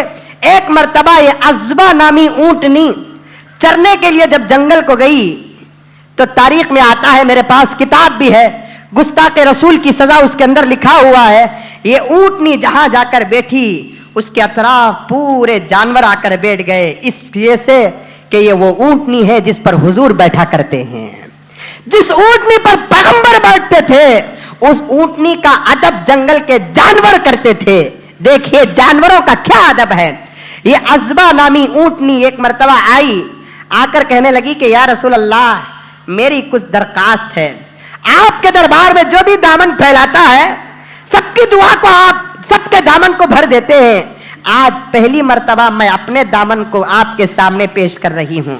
एक मर्तबा ये अज़बा नामी ऊंटनी चरने के लिए जब जंगल को गई, तो तारीख में आता है, मेरे पास किताब भी है, गुस्ताखे रसूल की सजा उसके अंदर लिखा हुआ है। ये ऊंटनी जहां जाकर बैठी, उसके अतराफ पूरे जानवर आकर बैठ गए, इसलिए से कि ये वो ऊंटनी है जिस पर हुजूर बैठा करते हैं। जिस ऊंटनी पर पैगंबर बैठते थे उस ऊंटनी का अदब जंगल के जानवर करते थे। देखिए जानवरों का क्या अदब है। ये अज़बा नामी ऊंटनी एक मर्तबा आई, आकर कहने लगी कि या रसूल अल्लाह मेरी कुछ दरखास्त है। आपके दरबार में जो भी दामन फैलाता है सबकी दुआ को आप सबके दामन को भर देते हैं। आज पहली मर्तबा मैं अपने दामन को आपके सामने पेश कर रही हूं।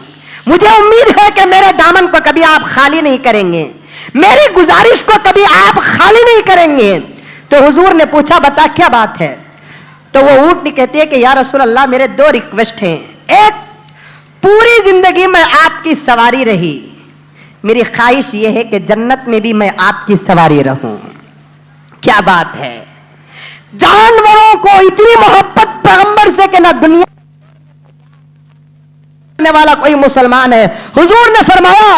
मुझे उम्मीद है कि मेरे दामन को कभी आप खाली नहीं करेंगे, मेरी गुजारिश को कभी आप खाली नहीं करेंगे। तो हुजूर ने पूछा बता क्या बात है। तो वो ऊंटनी कहती है कि या रसूल अल्लाह मेरे दो रिक्वेस्ट हैं। एक, पूरी जिंदगी में आपकी सवारी रही, मेरी ख्वाहिश यह है कि जन्नत में भी मैं आपकी सवारी रहूं। क्या बात है, जानवरों को इतनी मोहब्बत पैगंबर से कि ना दुनिया करने वाला कोई मुसलमान है। हुजूर ने फरमाया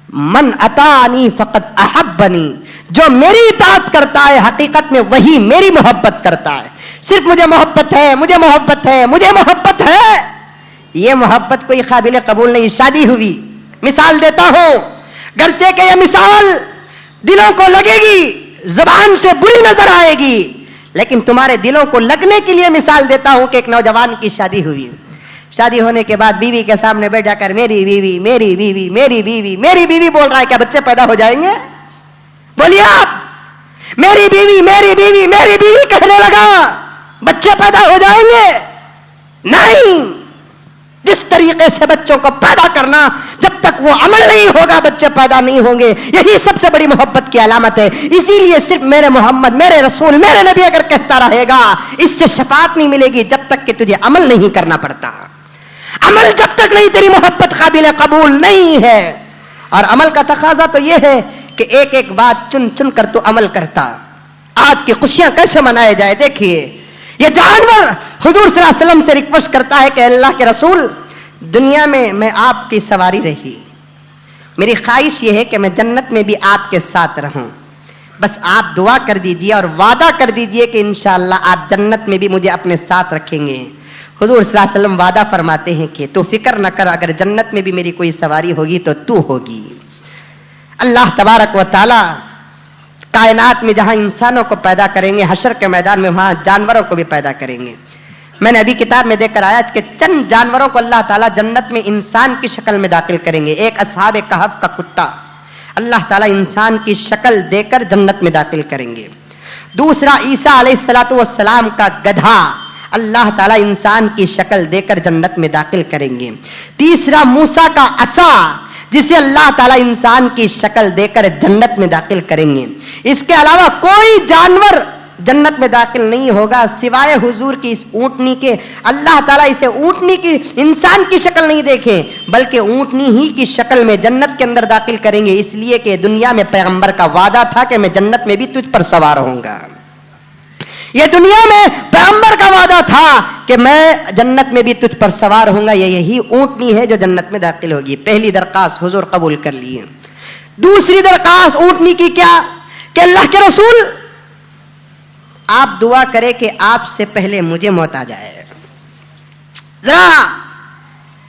मन अतानी फकत अहब्बनी, जो मेरी इताअत करता है हकीकत में वही मेरी मोहब्बत करता है। सिर्फ मुझे मोहब्बत है, मुझे मोहब्बत है, मुझे मोहब्बत है, ये मोहब्बत कोई काबिल कबूल नहीं। शादी हुई, मिसाल देता हूं, गर्चे के ये मिसाल दिलों को लगेगी, जुबान से बुरी नजर आएगी, लेकिन तुम्हारे दिलों को लगने के लिए मिसाल देता हूं कि एक नौजवान की शादी हुई। शादी होने के बाद बीवी के सामने बैठ जाकर मेरी बीवी मेरी बीवी मेरी बीवी मेरी बीवी बोल रहा है। क्या बच्चे पैदा हो जाएंगे? बोलिए आप, मेरी बीवी मेरी बीवी मेरी बीवी कहने लगा, बच्चे पैदा हो जाएंगे? नहीं। जिस तरीके से बच्चों को पैदा करना, जब तक वो अमल नहीं होगा बच्चे पैदा नहीं होंगे। यही सबसे बड़ी मोहब्बत की अलामत है। इसीलिए सिर्फ मेरे मोहम्मद, मेरे रसूल, मेरे नबी अगर कहता रहेगा, इससे शफाअत नहीं मिलेगी जब तक कि तुझे अमल नहीं करना पड़ता। अमल जब तक नहीं, तेरी मोहब्बत काबिल कबूल नहीं है। और अमल का तकाजा तो यह है कि एक एक बात चुन चुन कर तू अमल करता। आज की खुशियां कैसे मनाए जाए। देखिए ये जानवर हुजूर सल्लल्लाहु अलैहि वसल्लम से रिक्वेस्ट करता है कि अल्लाह के रसूल, दुनिया में मैं आपकी सवारी रही, मेरी ख्वाहिश यह है कि मैं जन्नत में भी आपके साथ रहूं। बस आप दुआ कर दीजिए और वादा कर दीजिए कि इंशाअल्लाह आप जन्नत में भी मुझे अपने साथ रखेंगे। हुजूर सल्लल्लाहु अलैहि वसल्लम वादा फरमाते हैं कि तू फिक्र न कर, अगर जन्नत में भी मेरी कोई सवारी होगी तो तू होगी। अल्लाह तबारक व तआला कायनात में जहां इंसानों को पैदा करेंगे, हशर के मैदान में वहां जानवरों को भी पैदा करेंगे। मैंने अभी किताब में देखकर आया कि चंद जानवरों को अल्लाह ताला जन्नत में इंसान की शक्ल में दाखिल करेंगे। एक अस्हाब कहफ का कुत्ता अल्लाह ताला इंसान की शक्ल देकर जन्नत में दाखिल करेंगे। दूसरा ईसा अलैहिस्सलातु वस्सलाम का गधा अल्लाह ताला इंसान की शक्ल देकर जन्नत में दाखिल करेंगे। तीसरा मूसा का असा, जिसे अल्लाह ताला इंसान की शक्ल देकर जन्नत में दाखिल करेंगे। इसके अलावा कोई जानवर जन्नत में दाखिल नहीं होगा सिवाय हुजूर की इस ऊंटनी के। अल्लाह ताला इसे ऊंटनी की, इंसान की शक्ल नहीं देखे, बल्कि ऊंटनी ही की शक्ल में जन्नत के अंदर दाखिल करेंगे। इसलिए कि दुनिया में पैगंबर का वादा था कि मैं जन्नत में भी तुझ पर सवार होऊंगा। ये दुनिया में पैगंबर का वादा था कि मैं जन्नत में भी तुझ पर सवार होऊंगा। ये यही ऊंटनी है जो जन्नत में दाखिल होगी। पहली दरखास्त हुजूर कबूल कर ली है। दूसरी दरखास्त ऊंटनी की क्या कि अल्लाह के रसूल आप दुआ करें कि आपसे पहले मुझे मौत आ जाए। जरा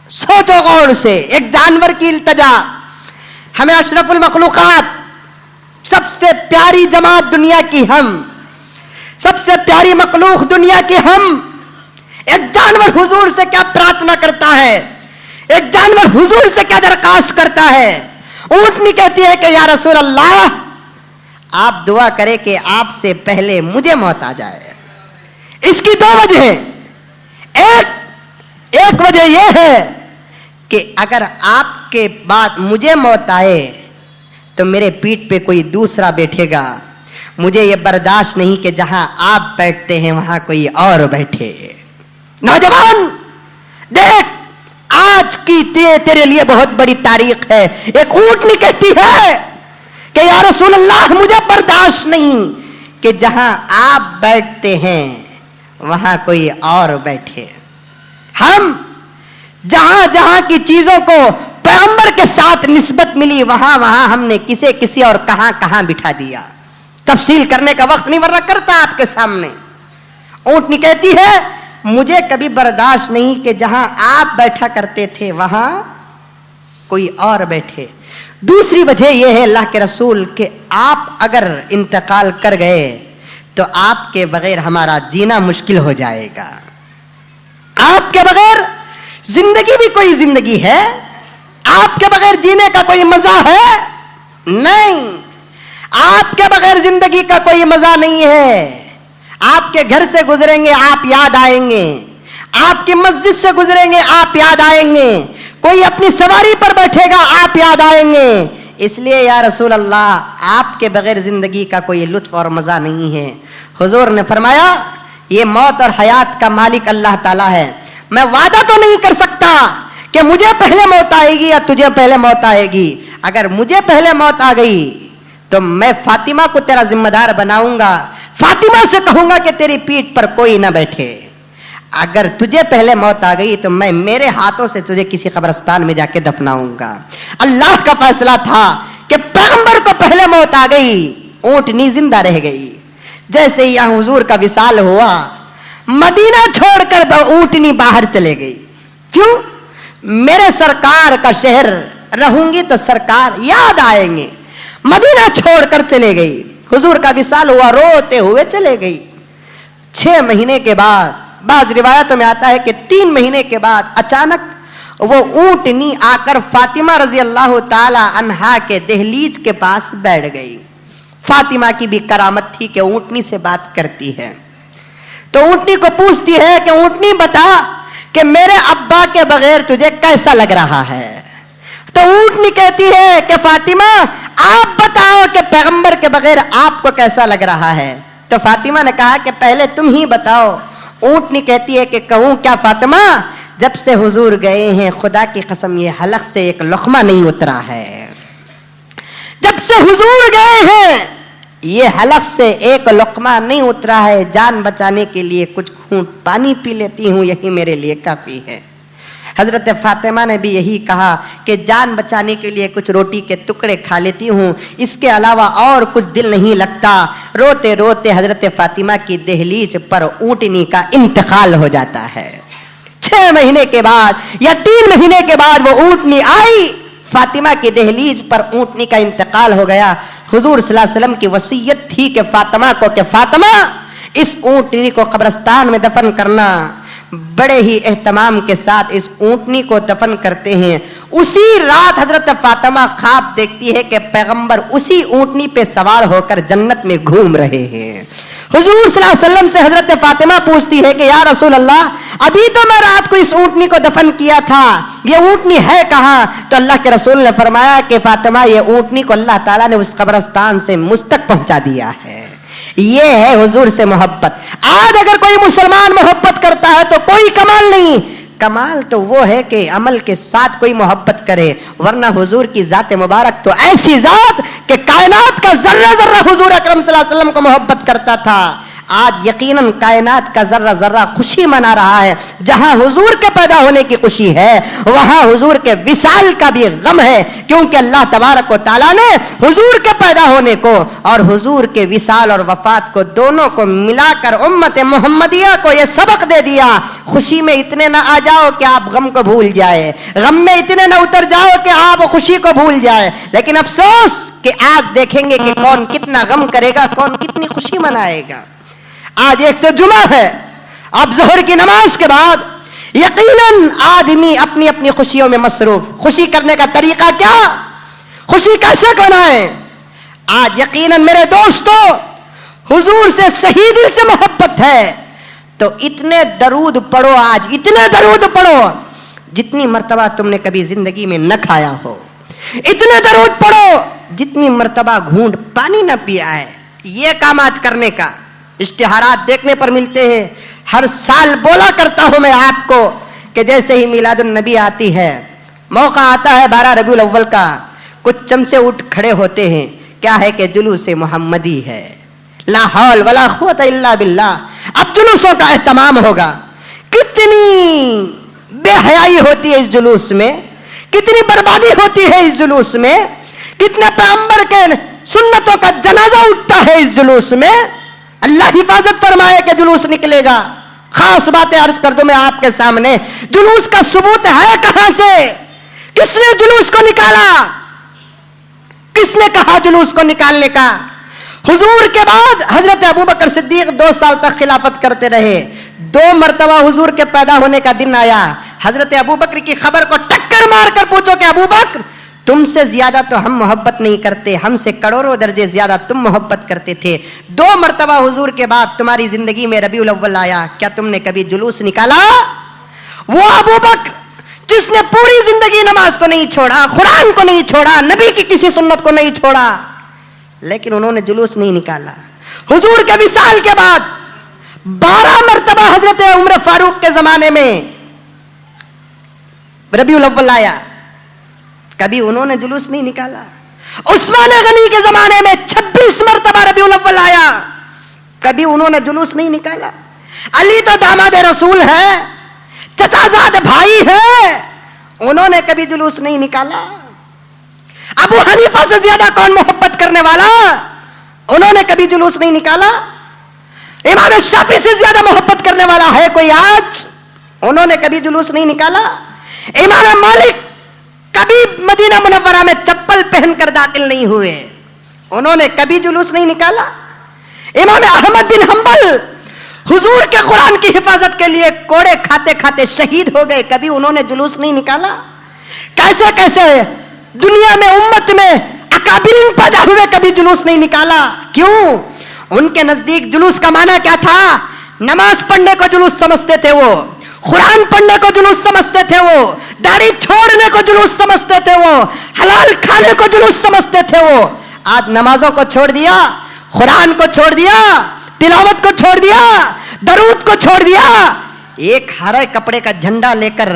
सोचो गौर से, एक जानवर की इल्तजा, हमें अशरफुल मखलूकात, सबसे प्यारी जमात दुनिया की हम, सबसे प्यारी मखलूक दुनिया की हम, एक जानवर हुजूर से क्या प्रार्थना करता है, एक जानवर हुजूर से क्या दरखास्त करता है। ऊंटनी कहती है कि या रसूल अल्लाह आप दुआ करें कि आपसे पहले मुझे मौत आ जाए। इसकी दो वजह, एक वजह यह है कि अगर आपके बाद मुझे मौत आए तो मेरे पीठ पे कोई दूसरा बैठेगा। मुझे यह बर्दाश्त नहीं कि जहां आप बैठते हैं वहां कोई और बैठे। नौजवान देख, आज की तेरे लिए बहुत बड़ी तारीख है। एक ऊंटनी कहती है कि या रसूल अल्लाह मुझे बर्दाश्त नहीं कि जहां आप बैठते हैं वहां कोई और बैठे। हम जहां जहां की चीजों को पैगंबर के साथ निस्बत मिली वहां वहां हमने किसे किसी और कहां कहां बिठा दिया। तफसील करने का वक्त नहीं वरना करता आपके सामने। ऊंटनी कहती है मुझे कभी बर्दाश्त नहीं कि जहां आप बैठा करते थे वहां कोई और बैठे। दूसरी वजह यह है अल्लाह के रसूल कि आप अगर इंतकाल कर गए तो आपके बगैर हमारा जीना मुश्किल हो जाएगा। आपके बगैर जिंदगी भी कोई जिंदगी है? आपके बगैर जीने का कोई मजा है? नहीं, आपके बगैर जिंदगी का कोई मजा नहीं है। आपके घर से गुजरेंगे आप याद आएंगे, आपकी मस्जिद से गुजरेंगे आप याद आएंगे, कोई अपनी सवारी पर बैठेगा आप याद आएंगे। इसलिए या रसूल अल्लाह आपके बगैर जिंदगी का कोई लुत्फ और मजा नहीं है। हुजूर ने फरमाया ये मौत और हयात का मालिक अल्लाह ताला है। मैं वादा तो नहीं कर सकता कि मुझे पहले मौत आएगी या तुझे पहले मौत आएगी। अगर मुझे पहले मौत आ गई तो मैं फातिमा को तेरा जिम्मेदार बनाऊंगा, फातिमा से कहूंगा कि तेरी पीठ पर कोई ना बैठे। अगर तुझे पहले मौत आ गई तो मैं मेरे हाथों से तुझे किसी कब्रिस्तान में जाके दफनाऊंगा। अल्लाह का फैसला था कि पैगंबर को पहले मौत आ गई, ऊंटनी जिंदा रह गई। जैसे ही यहां हुजूर का विसाल हुआ, मदीना छोड़कर ऊंटनी बाहर चले गई। क्यों? मेरे सरकार का शहर रहूंगी तो सरकार याद आएंगे। मदीना छोड़कर चले गई, हुजूर का विसाल हुआ, रोते हुए चले गई। 6 महीने के बाद, बाज रिवायतों में आता है कि 3 महीने के बाद अचानक वो ऊंटनी आकर फातिमा रजी अल्लाह ताला अन्हा के दहलीज के पास बैठ गई। फातिमा की भी करामत थी कि ऊंटनी से बात करती है। तो ऊंटनी को पूछती है कि ऊंटनी बता कि मेरे अब्बा के बगैर तुझे कैसा लग रहा है? तो ऊंटनी कहती है कि फातिमा आप बताओ कि पैगंबर के बगैर आपको कैसा लग रहा है? तो फातिमा ने कहा कि पहले तुम ही बताओ। ऊंटनी कहती है कि कहूं क्या फातिमा, जब से हुजूर गए हैं खुदा की कसम ये हलक से एक लुक़मा नहीं उतरा है। जब से हुजूर गए हैं ये हलक से एक लुक़मा नहीं उतरा है। जान बचाने के लिए कुछ घूंट पानी पी लेती हूं, यही मेरे लिए काफी है। हजरत फातिमा ने भी यही कहा कि जान बचाने के लिए कुछ रोटी के टुकड़े खा लेती हूं, इसके अलावा और कुछ दिल नहीं लगता। रोते रोते हजरत फातिमा की दहलीज पर ऊंटनी का इंतकाल हो जाता है। 6 महीने के बाद या 3 महीने के बाद वो ऊंटनी आई, फातिमा की दहलीज पर ऊंटनी का इंतकाल हो गया। हुजूर सल्लल्लाहु अलैहि वसल्लम की वसीयत थी कि फातिमा को कि फातिमा इस ऊंटनी को कब्रिस्तान में दफन करना। बड़े ही एहतमाम के साथ इस ऊंटनी को दफन करते हैं। उसी रात हजरत फातिमा ख्वाब देखती है कि पैगंबर उसी ऊंटनी पे सवार होकर जन्नत में घूम रहे हैं। हुजूर सल्लल्लाहु अलैहि वसल्लम से हजरत फातिमा पूछती है कि या रसूल अल्लाह, अभी तो मैं रात को इस ऊंटनी को दफन किया था, ये ऊंटनी है कहां? तो अल्लाह के रसूल ने फरमाया कि फातिमा ये ऊंटनी को अल्लाह ताला ने उस कब्रिस्तान से मुझ तक पहुंचा दिया है। ये है हुजूर से मोहब्बत। आज अगर कोई मुसलमान मोहब्बत करता है तो कोई कमाल नहीं, कमाल तो वो है कि अमल के साथ कोई मोहब्बत करे। वरना हुजूर की जात मुबारक तो ऐसी जात कि कायनात का जर्रा जर्रा हुजूर अकरम सल्लल्लाहु अलैहि वसल्लम को मोहब्बत करता था। आज यकीनन कायनात का जर्रा जर्रा खुशी मना रहा है। जहां हुजूर के पैदा होने की खुशी है वहां हुजूर के विसाल का भी गम है, क्योंकि अल्लाह तबारक व तआला ने हुजूर के पैदा होने को और हुजूर के विसाल और वफात को दोनों को मिलाकर उम्मत मोहम्मदिया को यह सबक दे दिया। खुशी में इतने ना आ जाओ कि आप गम को भूल जाए, गम में इतने ना उतर जाओ कि आप खुशी को भूल जाए। लेकिन अफसोस कि आज देखेंगे कि कौन कितना गम करेगा, कौन कितनी खुशी मनाएगा। आज एक तो जुमा है, अब जोहर की नमाज के बाद यकीनन आदमी अपनी अपनी खुशियों में मसरूफ। खुशी करने का तरीका क्या, खुशी कैसे बनाए? आज यकीनन मेरे दोस्तों हुजूर से सही दिल से मोहब्बत है तो इतने दरूद पढ़ो, आज इतने दरूद पढ़ो जितनी मर्तबा तुमने कभी जिंदगी में न खाया हो। इतने दरूद पढ़ो जितनी मर्तबा घूंट पानी न पिया है। ये काम आज करने का इश्तिहारात देखने पर मिलते हैं। हर साल बोला करता हूं मैं आपको कि जैसे ही मिलादुन नबी आती है, मौका आता है 12 रबीउल अव्वल का, कुछ चमचे उठ खड़े होते हैं। क्या है कि जुलूस मोहम्मदी है, ला हौल वला कुव्वत इल्ला बिल्लाह। अब जुलूसों का एहतमाम होगा। कितनी बेहयाई होती है इस जुलूस में, कितनी बर्बादी होती है इस जुलूस में, कितने पैगंबर के सुन्नतों का जनाजा उठता है इस जुलूस में। अल्लाह हिफाजत फरमाए कि जुलूस निकलेगा। खास बातें अर्ज कर दूं मैं आपके सामने, जुलूस का सबूत है कहां से, किसने जुलूस को निकाला? किसने कहा जुलूस को निकालने का? हुजूर के बाद हजरत अबू बकर सिद्दीक 2 साल तक खिलाफत करते रहे। 2 मरतबा हुजूर के पैदा होने का दिन आया, हजरत अबू बकर की खबर को टक्कर मारकर पूछो कि अबू बकर तुमसे ज्यादा तो हम मोहब्बत नहीं करते, हमसे करोड़ों दर्जे ज्यादा तुम मोहब्बत करते थे। 2 मरतबा हुजूर के बाद तुम्हारी जिंदगी में रबीउल अव्वल आया, क्या तुमने कभी जुलूस निकाला? वो अबू बकर जिसने पूरी जिंदगी नमाज को नहीं छोड़ा, कुरान को नहीं छोड़ा, नबी की किसी सुन्नत को नहीं छोड़ा, लेकिन उन्होंने जुलूस नहीं निकाला। हुजूर के विसाल के बाद 12 मरतबा हजरत उमर फारूक के जमाने में रबीउल अव्वल आया, कभी उन्होंने जुलूस नहीं निकाला। उस्मान गनी के जमाने में 26 मरतबा रबीउल अव्वल आया, कभी उन्होंने जुलूस नहीं निकाला। अली तो दामाद रसूल है, चचाजाद भाई है, उन्होंने कभी जुलूस नहीं निकाला। अबू हनीफा से ज्यादा कौन मोहब्बत करने वाला, उन्होंने कभी जुलूस नहीं निकाला। इमाम शाफी से ज्यादा मोहब्बत करने वाला है कोई आज, उन्होंने कभी जुलूस नहीं निकाला। इमाम मालिक कभी मदीना मुनव्वरा में चप्पल पहनकर दाखिल नहीं हुए, उन्होंने कभी जुलूस नहीं निकाला। इमाम अहमद बिन हंबल हुजूर के कुरान की हिफाजत के लिए कोड़े खाते खाते शहीद हो गए, कभी उन्होंने जुलूस नहीं निकाला। कैसे कैसे दुनिया में उम्मत में अकाबिरीन पैदा हुए, कभी जुलूस नहीं निकाला। क्यों? उनके नजदीक जुलूस का माना क्या था? नमाज पढ़ने को जुलूस समझते थे वो, कुरान पढ़ने को जुलूस समझते थे वो, दाढ़ी छोड़ने को जुलूस समझते थे वो, हलाल खाने को जुलूस समझते थे वो। आज नमाजों को छोड़ दिया, कुरान को छोड़ दिया, तिलावत को छोड़ दिया, दरूद को छोड़ दिया। एक हरे कपड़े का झंडा लेकर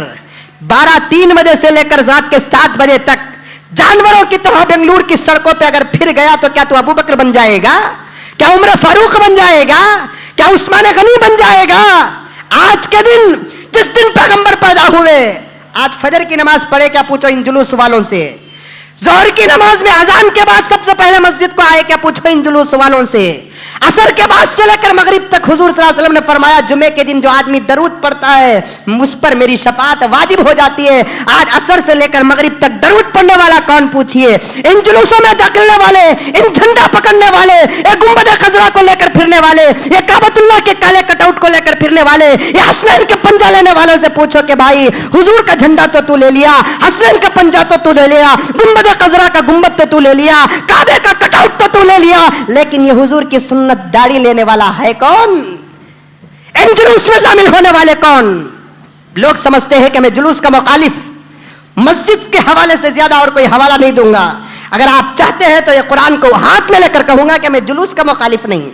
3 बजे से लेकर रात के 7 बजे तक जानवरों की तरह बेंगलुरु की सड़कों पे अगर फिर गया तो क्या तू अबू बकर बन जाएगा? क्या उमर फारूक बन जाएगा? क्या उस्मान गनी बन जाएगा? आज के दिन, जिस दिन पैगंबर पैदा हुए, आज फजर की नमाज पढ़े क्या पूछो इन जुलूस वालों से। जोहर की नमाज में अजान के बाद सबसे पहले मस्जिद को आए क्या पूछो इन जुलूस वालों से। असर के बाद से लेकर मगरिब तक हुजूर सल्लल्लाहु अलैहि वसल्लम ने फरमाया जुमे के दिन जो आदमी दरूद पढ़ता है मुझ पर मेरी शफाअत वाजिब हो जाती है। आज असर से लेकर मगरिब तक दरूद पढ़ने वाला कौन पूछिए। इन जुलूसों में दाखिलने वाले, इन झंडा पकड़ने वाले, ये गुंबद खजरा को लेकर फिरने वाले, ये काबतुल्लाह के काले कटआउट को लेकर फिरने वाले, ये हसनैन के पंजा लेने वालों से पूछो कि भाई हुजूर का झंडा तो तू ले लिया, हसनैन का पंजा तो तू ले लिया, गुंबद खजरा का गुंबद तो तू ले लिया, काबे का कटआउट तो तू ले लिया, लेकिन ये हुजूर की सुन्नत दाढ़ी लेने वाला है कौन? इन जुलूस में शामिल होने वाले कौन? लोग समझते हैं कि मैं जुलूस का मुखालिफ, मस्जिद के हवाले से ज्यादा और कोई हवाला नहीं दूंगा। अगर आप चाहते हैं तो ये कुरान को हाथ में लेकर कहूंगा कि मैं जुलूस का मुखालिफ नहीं।